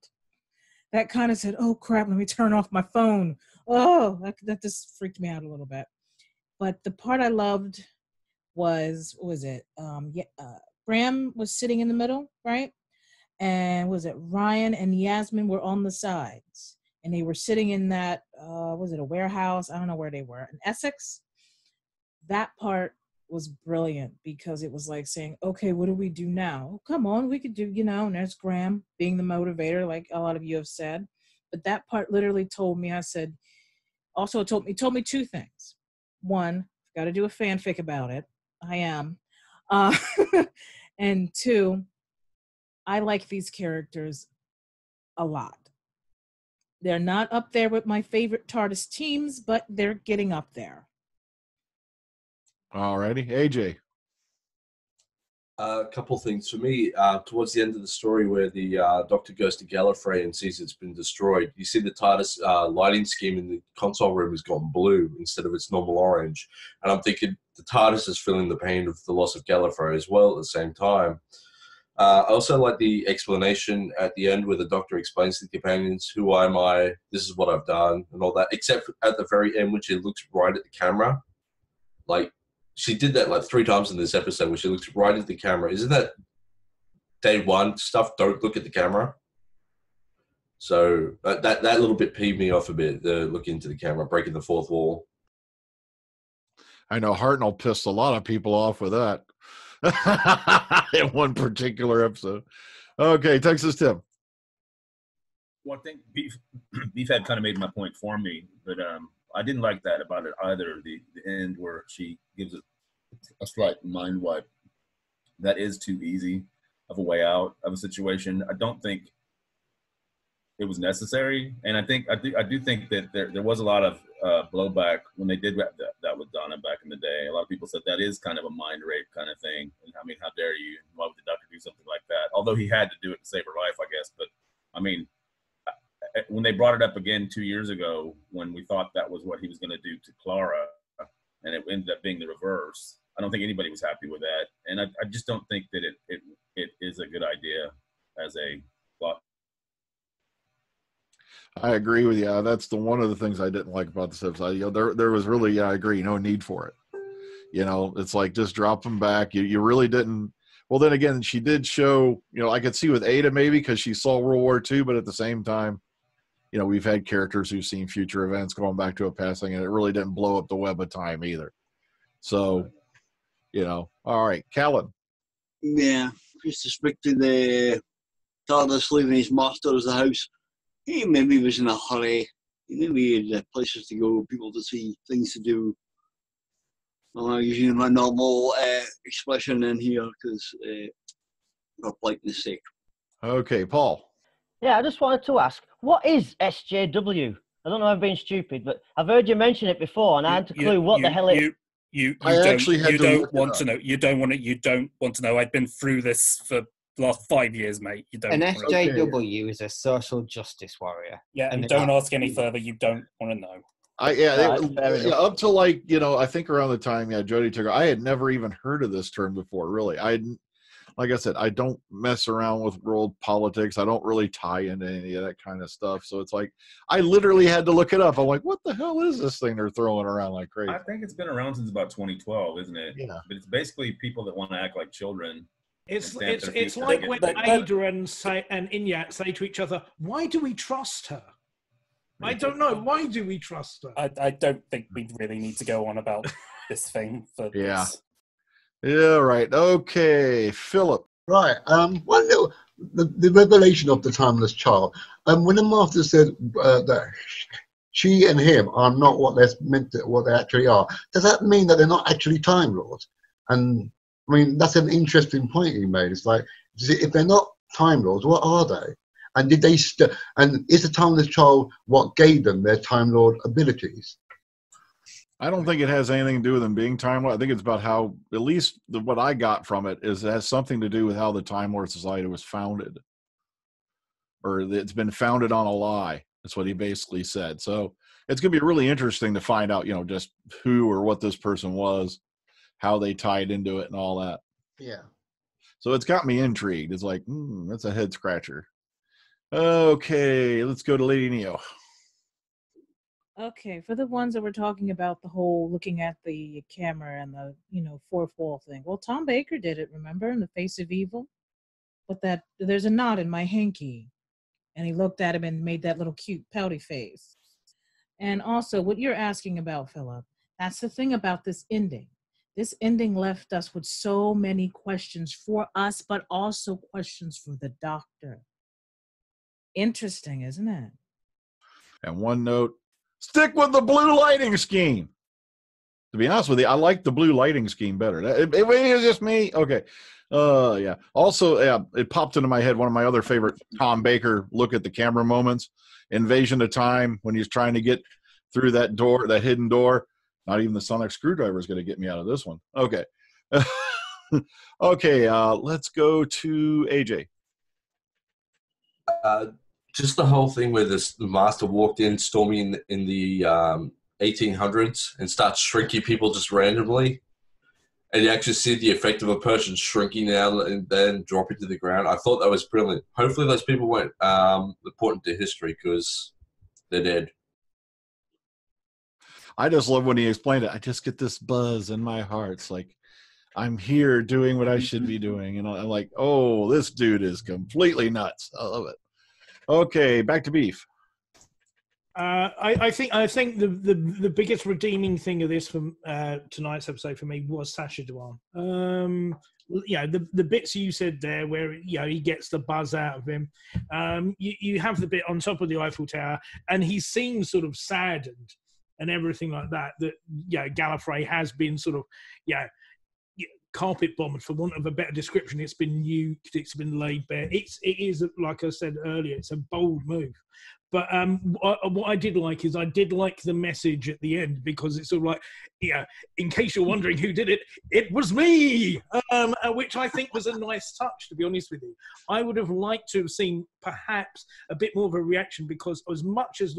That kind of said, oh, crap, let me turn off my phone. Oh, that just freaked me out a little bit. But the part I loved was, what was it? Bram was sitting in the middle, right? And was it Ryan and Yasmin were on the sides. and they were sitting in that, was it a warehouse? I don't know where they were, in Essex. That part was brilliant because it was like saying, okay, what do we do now? Come on, we could do, and there's Graham being the motivator, like a lot of you have said. But that part literally told me, I said, also it told me two things. One, got to do a fanfic about it. I am. And two, I like these characters a lot. They're not up there with my favorite TARDIS teams, but they're getting up there. Alrighty, AJ. A couple things for me. Towards the end of the story, where the Doctor goes to Gallifrey and sees it's been destroyed, you see the TARDIS lighting scheme in the console room has gone blue instead of its normal orange. And I'm thinking the TARDIS is feeling the pain of the loss of Gallifrey as well at the same time. I also like the explanation at the end where the Doctor explains to the companions, who am I, this is what I've done, and all that, except at the very end when she looks right at the camera. Like, she did that like 3 times in this episode where she looks right at the camera. Isn't that day one stuff? Don't look at the camera. So that little bit peeved me off a bit, the look into the camera, breaking the fourth wall. I know Hartnell pissed a lot of people off with that in one particular episode. Okay, Texas Tim. Well, I think Beefhead kind of made my point for me, but I didn't like that about it either. The end where she gives a slight mind wipe. That is too easy of a way out of a situation. I don't think it was necessary, and I do think that there was a lot of blowback when they did that with Donna back in the day. A lot of people said that is kind of a mind rape kind of thing. And I mean, how dare you? Why would the Doctor do something like that? Although he had to do it to save her life, I guess. But I mean, when they brought it up again 2 years ago, when we thought that was what he was going to do to Clara, and it ended up being the reverse, I don't think anybody was happy with that. And I just don't think that it is a good idea as a plot. I agree with you. That's one of the things I didn't like about this episode. There was really, I agree, no need for it. It's like, just drop them back. You really didn't. Well, then again, she did show, I could see with Ada maybe because she saw World War II, but at the same time, we've had characters who've seen future events going back to a passing, and it really didn't blow up the web of time either. So, all right, Callan. Yeah, just to speak to the TARDIS leaving his master as the house. He maybe was in a hurry. Maybe he had places to go, people to see, things to do. I'm using my normal expression in here because for politeness sake. Okay, Paul. Yeah, I just wanted to ask, what is SJW? I don't know if I'm being stupid, but I've heard you mention it before, and I hadn't a clue what the hell it is. You don't want to know. You don't want to know. I've been through this for the last 5 years, mate. You don't. An SJW is a social justice warrior. Yeah, and don't ask any further. You don't want to know. Up to I think around the time Jodie took her, I had never even heard of this term before. Really, like I said, I don't mess around with world politics. I don't really tie into any of that kind of stuff. So it's like, I literally had to look it up. I'm like, what the hell is this thing they're throwing around like crazy? I think it's been around since about 2012, isn't it? Yeah. But it's basically people that want to act like children. It's like when Ada and Inyat say to each other, why do we trust her? I don't know. Why do we trust her? I don't think we really need to go on about this thing. Yeah. Yeah, right. Okay, Philip. Right. One little, the revelation of the timeless child. When the master said that she and him are not what they actually are, does that mean that they're not actually Time Lords? And I mean, that's an interesting point he made. It's like, if they're not Time Lords, what are they? And did they? And is the timeless child what gave them their Time Lord abilities? I don't think it has anything to do with them being Time Lord. I think it's about how, at least what I got from it, is it has something to do with how the Time Lord Society was founded. Or it's been founded on a lie. That's what he basically said. So it's going to be really interesting to find out, just who or what this person was, how they tied into it and all that. Yeah. So it's got me intrigued. It's like, that's a head scratcher. Okay, let's go to Lady Neo. Okay, for the ones that were talking about the whole looking at the camera and the, fourth wall thing. Well, Tom Baker did it, remember, in The Face of Evil? But there's a knot in my hanky. And he looked at him and made that little cute pouty face. And also, what you're asking about, Philip, that's the thing about this ending. This ending left us with so many questions for us, but also questions for the doctor. Interesting, isn't it? And one note, stick with the blue lighting scheme. To be honest with you, I like the blue lighting scheme better. It was just me. Okay. Yeah. Also, yeah, it popped into my head one of my other favorite Tom Baker look at the camera moments. Invasion of Time, when he's trying to get through that door, that hidden door. Not even the sonic screwdriver is going to get me out of this one. Okay. Okay, let's go to AJ. Just the whole thing where the master walked in, storming in the 1800s, and starts shrinking people just randomly. And you actually see the effect of a person shrinking out and then dropping to the ground. I thought that was brilliant. Hopefully those people weren't important to history because they're dead. I just love when he explained it. I just get this buzz in my heart. It's like, I'm here doing what I should be doing. And I'm like, oh, this dude is completely nuts. I love it. Okay, back to Beef. I think the biggest redeeming thing of this from tonight's episode for me was Sacha Dhawan. The bits you said there where he gets the buzz out of him. You have the bit on top of the Eiffel Tower, and he seems sort of saddened and everything like that. That Gallifrey has been sort of carpet bombed, for want of a better description. It's been nuked. It's been laid bare. It is, like I said earlier, it's a bold move. But what I did like is I did like the message at the end, because it's sort of like, in case you're wondering who did it, it was me, which I think was a nice touch, to be honest with you. I would have liked to have seen perhaps a bit more of a reaction, because as much as,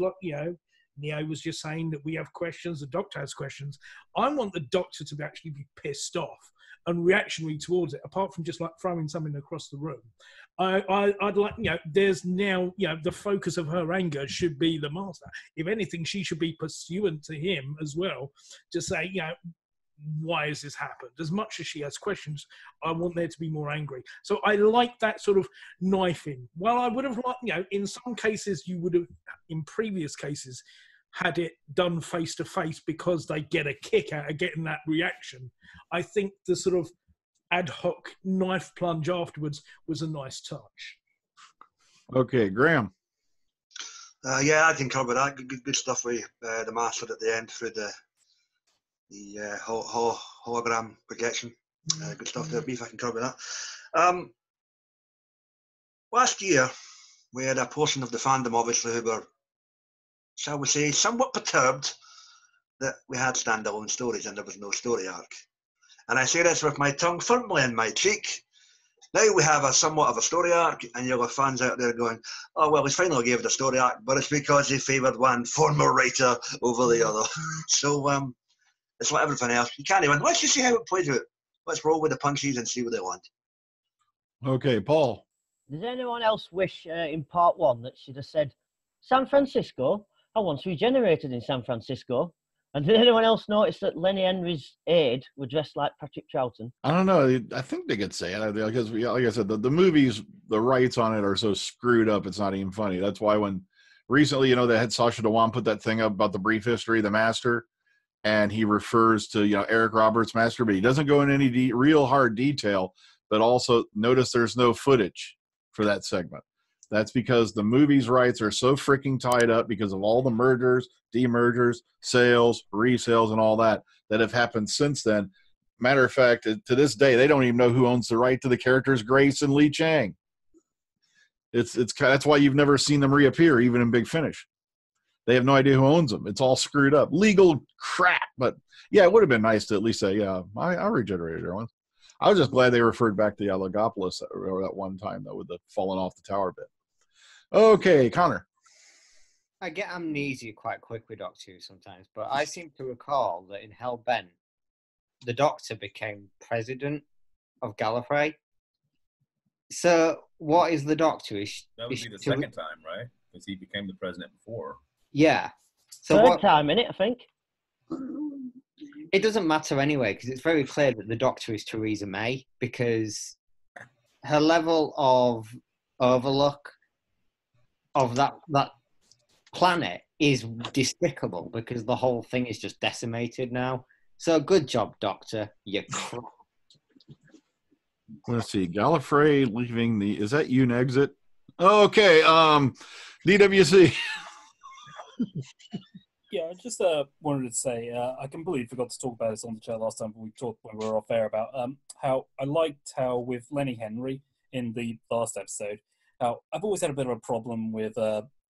Neo was just saying that we have questions, the doctor has questions, I want the doctor to actually be pissed off and reactionary towards it, apart from just like throwing something across the room. I'd like, there's now, the focus of her anger should be the master. If anything, she should be pursuant to him as well, to say, why has this happened? As much as she has questions, I want there to be more angry. So I like that sort of knifing. Well, I would have liked, in some cases, you would have, in previous cases, had it done face to face because they get a kick out of getting that reaction. I think the sort of ad hoc knife plunge afterwards was a nice touch. Okay, Graham. Yeah, I concur with that. Good stuff with the master at the end through the hologram projection. Good stuff there, Beef. I concur with that. Last year, we had a portion of the fandom, obviously, who were, shall we say, somewhat perturbed that we had standalone stories and there was no story arc. And I say this with my tongue firmly in my cheek. Now we have a somewhat of a story arc, and you'll have fans out there going, oh, well, he finally gave it a story arc, but it's because he favoured one former writer over the other. So it's like everything else. You can't even, let's just see how it plays out. Let's roll with the punches and see what they want. Okay, Paul. Does anyone else wish in part one that she'd have said, San Francisco? I once regenerated in San Francisco. And did anyone else notice that Lenny Henry's aide were dressed like Patrick Troughton? I don't know. I think they could say it because, like I said, the movies, the rights on it are so screwed up, it's not even funny. That's why when recently, they had Sacha Dhawan put that thing up about the brief history of the Master, and he refers to, Eric Roberts' Master, but he doesn't go in any real hard detail. But also notice there's no footage for that segment. That's because the movie's rights are so freaking tied up because of all the mergers, demergers, sales, resales, and all that have happened since then. Matter of fact, to this day, they don't even know who owns the right to the characters Grace and Lee Chang. That's why you've never seen them reappear, even in Big Finish. They have no idea who owns them. It's all screwed up. Legal crap. But, yeah, it would have been nice to at least say, yeah, I regenerated her once. I was just glad they referred back to Logopolis that one time, though, with the falling off the tower bit. Okay, Connor. I get amnesia quite quick with Doctor Who sometimes, but I seem to recall that in Hell-Bent, the Doctor became president of Gallifrey. So, what is the Doctor? That would be the second time, right? Because he became the president before. Yeah. So third time, innit, I think? It doesn't matter anyway, because it's very clear that the Doctor is Theresa May, because her level of overlook of that planet is despicable because the whole thing is just decimated now. So good job, Doctor. You crap. Let's see. Gallifrey leaving the. Is that you exit? Okay. DWC. Yeah, I just wanted to say I completely forgot to talk about this on the chat last time, but we talked when we were off air about how I liked how with Lenny Henry in the last episode, how I've always had a bit of a problem with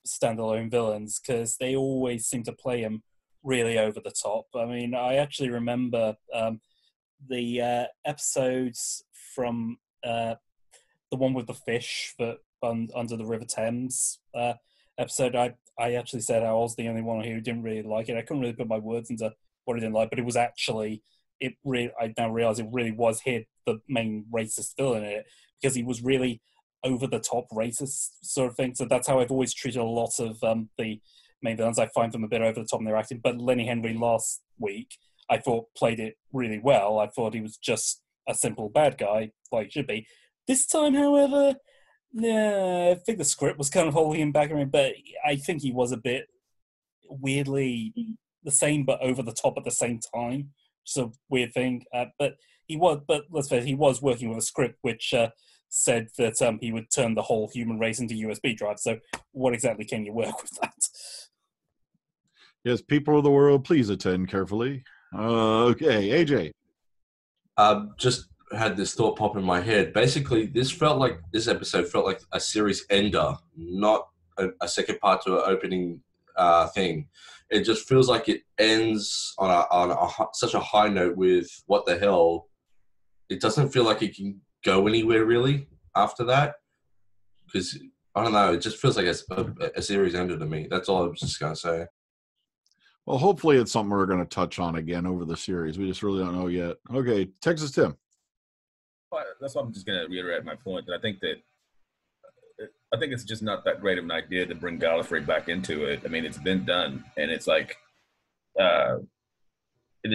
standalone villains because they always seem to play him really over the top. I mean, I actually remember the episodes from the one with the fish that under the River Thames episode. I actually said I was the only one who didn't really like it. I couldn't really put my words into what I didn't like, but it was actually I now realize it really was the main racist villain in it because he was really over the top racist sort of thing. So that's how I've always treated a lot of the main villains. I find them a bit over the top in their acting. But Lenny Henry last week, I thought played it really well. I thought he was just a simple bad guy, like he should be. This time, however, I think the script was kind of holding him back. But I think he was a bit weirdly the same, but over the top at the same time. It's a weird thing. But let's face it, he was working with a script which said that he would turn the whole human race into USB drives. So what exactly can you work with that? Yes, people of the world, please attend carefully. Okay, AJ. Just had this thought pop in my head. Basically, this episode felt like a series ender, not a second part to an opening thing. It just feels like it ends on such a high note with what the hell. It doesn't feel like it can go anywhere really after that because I don't know. It just feels like a series ender to me. That's all I was just gonna say. Well, hopefully it's something we're going to touch on again over the series. We just really don't know yet. Okay, Texas Tim. Well, that's why I'm just going to reiterate my point that I think it's just not that great of an idea to bring Gallifrey back into it. I mean, it's been done, and it's like the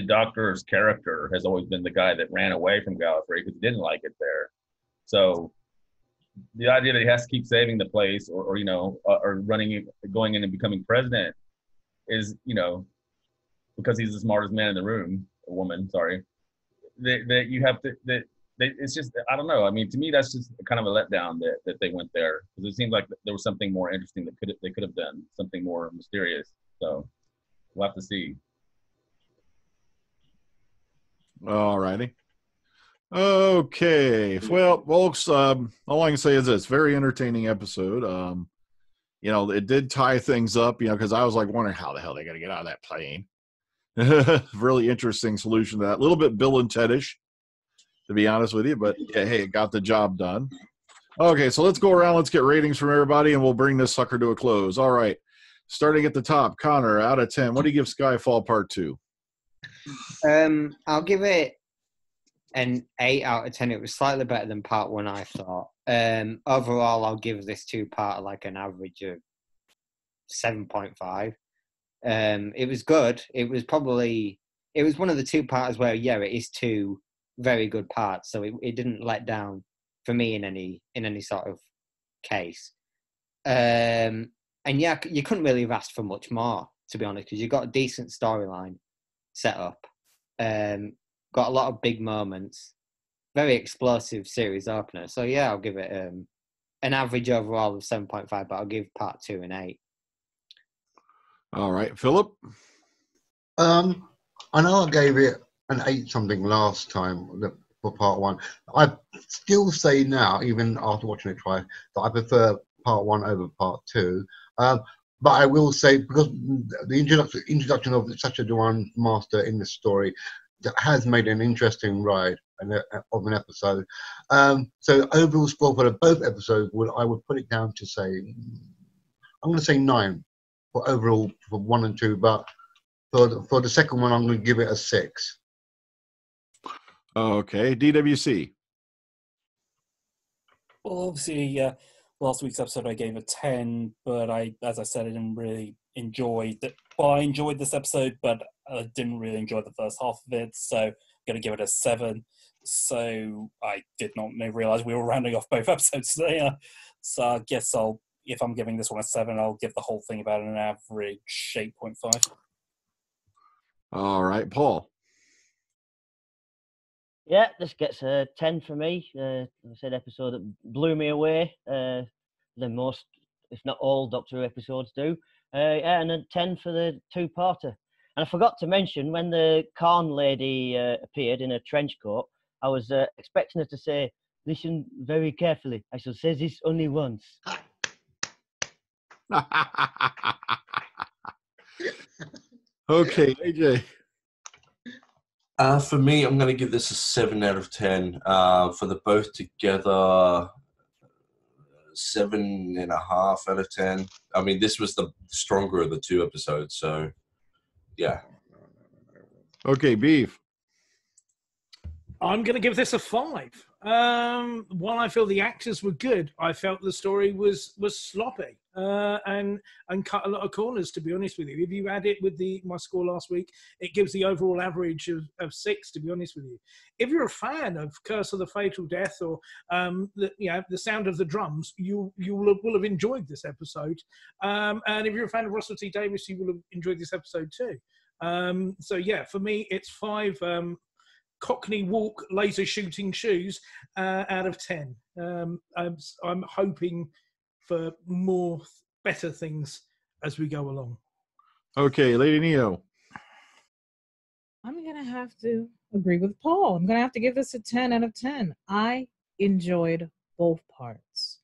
Doctor's character has always been the guy that ran away from Gallifrey because he didn't like it there. So the idea that he has to keep saving the place or going in and becoming president is, because he's the smartest man in the room, a woman, sorry, that you have to, it's just, I don't know. I mean, to me, that's just kind of a letdown that they went there because it seemed like there was something more interesting that they could have done, something more mysterious. So we'll have to see. All righty. Okay. Well, folks, all I can say is this, very entertaining episode. It did tie things up, because I was like wondering how the hell they got to get out of that plane. Really interesting solution to that. A little bit Bill and Ted-ish, to be honest with you, but yeah, hey, it got the job done. Okay, so let's go around. Let's get ratings from everybody, and we'll bring this sucker to a close. All right. Starting at the top, Connor, out of 10, what do you give Spyfall Part 2? I'll give it an 8 out of 10. It was slightly better than Part 1, I thought. Overall, I'll give this two-part like an average of 7.5. It was good. It was one of the two parts where, yeah, it is two very good parts. So it didn't let down for me in any sort of case. And yeah, you couldn't really have asked for much more, to be honest, because you got a decent storyline set up. Got a lot of big moments. Very explosive series opener. So yeah, I'll give it an average overall of 7.5, but I'll give Part 2 an 8. All right, Philip? I know I gave it an 8 something last time for Part 1. I still say now, even after watching it twice, that I prefer Part 1 over Part 2. But I will say, because the introduction of such a Dewan Master in the story has made an interesting ride of an episode. So overall score for both episodes, I would put it down to say, I'm going to say 9 for overall for 1 and 2, but for the second one, I'm going to give it a 6. Okay, DWC. Well, obviously, last week's episode I gave a 10, but as I said, I didn't really enjoy that. Well, I enjoyed this episode, but I didn't really enjoy the first half of it, so I'm going to give it a 7. So I did not realize we were rounding off both episodes today. So I guess I'll if I'm giving this one a 7, I'll give the whole thing about an average 8.5. All right, Paul. Yeah, this gets a 10 for me. Like I said, episode that blew me away. Than most, if not all, Doctor Who episodes do. Yeah, and a 10 for the two-parter. And I forgot to mention, when the Khan lady appeared in a trench coat, I was expecting her to say, "Listen very carefully. I shall say this only once." Okay, AJ. For me, I'm going to give this a 7 out of 10. For the both together, 7.5 out of 10. I mean, this was the stronger of the two episodes, so yeah. Okay, Beef. I'm going to give this a 5. While I feel the actors were good, I felt the story was sloppy and cut a lot of corners, to be honest with you. If you add it with my score last week, it gives the overall average of 6, to be honest with you. If you're a fan of Curse of the Fatal Death or the sound of the drums, you will have enjoyed this episode. And if you're a fan of Russell T Davies, you will have enjoyed this episode too. So yeah, for me, it's 5 Cockney walk laser shooting shoes out of 10. I'm hoping for better things as we go along. Okay, Lady Neo. I'm going to have to agree with Paul. I'm going to have to give this a 10 out of 10. I enjoyed both parts.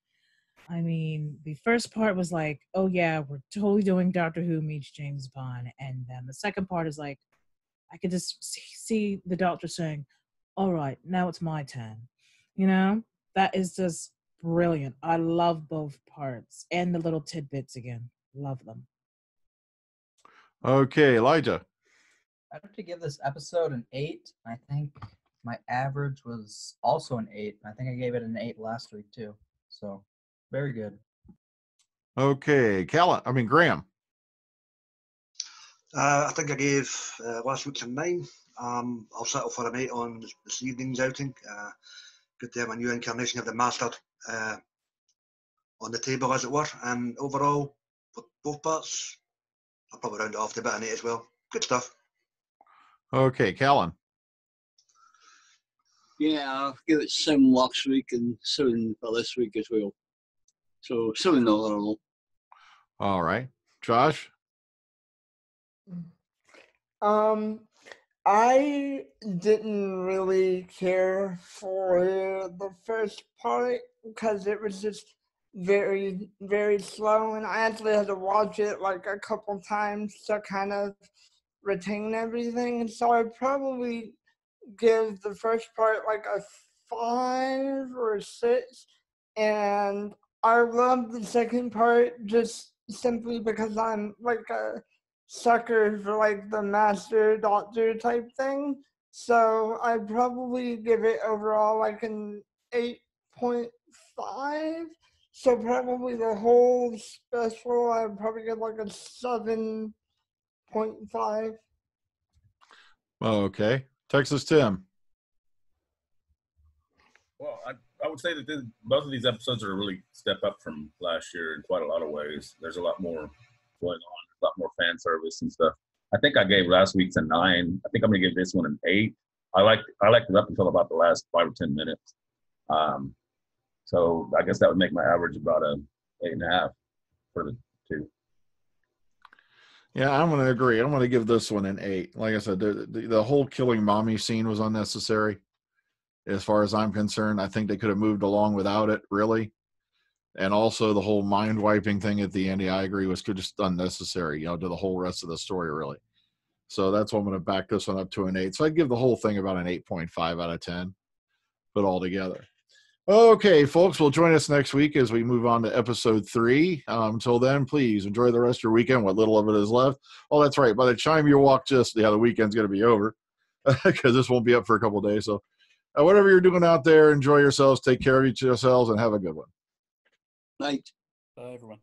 I mean, the first part was like, oh yeah, we're totally doing Doctor Who meets James Bond. And then the second part is like, I could just see the Doctor saying, all right, now it's my turn. You know, that is just brilliant. I love both parts and the little tidbits again. Love them. Okay, Elijah. I'd have to give this episode an 8. I think my average was also an 8. I think I gave it an 8 last week too. So very good. Okay, Graham. I think I gave last week's a 9. I'll settle for an 8 on this evening's outing. Good to have a new incarnation of the Master on the table, as it were. And overall, for both parts, I'll probably round it off to about an 8 as well. Good stuff. Okay, Callan. Yeah, I'll give it 7 last week and 7 for this week as well. So 7 overall. All right. Josh? I didn't really care for the first part because it was just very, very slow, and I actually had to watch it like a couple times to kind of retain everything. So I'd probably give the first part like a 5 or 6, and I love the second part just simply because I'm like a sucker for like the Master Doctor type thing. So I'd probably give it overall like an 8.5. So probably the whole special I'd probably give like a 7.5. Okay. Texas Tim. Well, I would say that both of these episodes are a really step up from last year in quite a lot of ways. There's a lot more going on, a lot more fan service and stuff. I think I gave last week's a 9. I think I'm gonna give this one an 8. I liked it up until about the last 5 or 10 minutes. So I guess that would make my average about a 8.5 for the two. Yeah, I'm going to agree. I'm going to give this one an 8. Like I said, the whole killing mommy scene was unnecessary. As far as I'm concerned, I think they could have moved along without it, really. And also the whole mind wiping thing at the end, yeah, I agree, was just unnecessary, to the whole rest of the story, really. So that's why I'm going to back this one up to an 8. So I'd give the whole thing about an 8.5 out of 10, put all together. Okay, folks, well, join us next week as we move on to episode 3. Until then, please enjoy the rest of your weekend, what little of it is left. Oh, that's right. By the time you walk the weekend's going to be over because this won't be up for a couple of days. So whatever you're doing out there, enjoy yourselves, take care of yourselves, and have a good one. Night. Bye, everyone.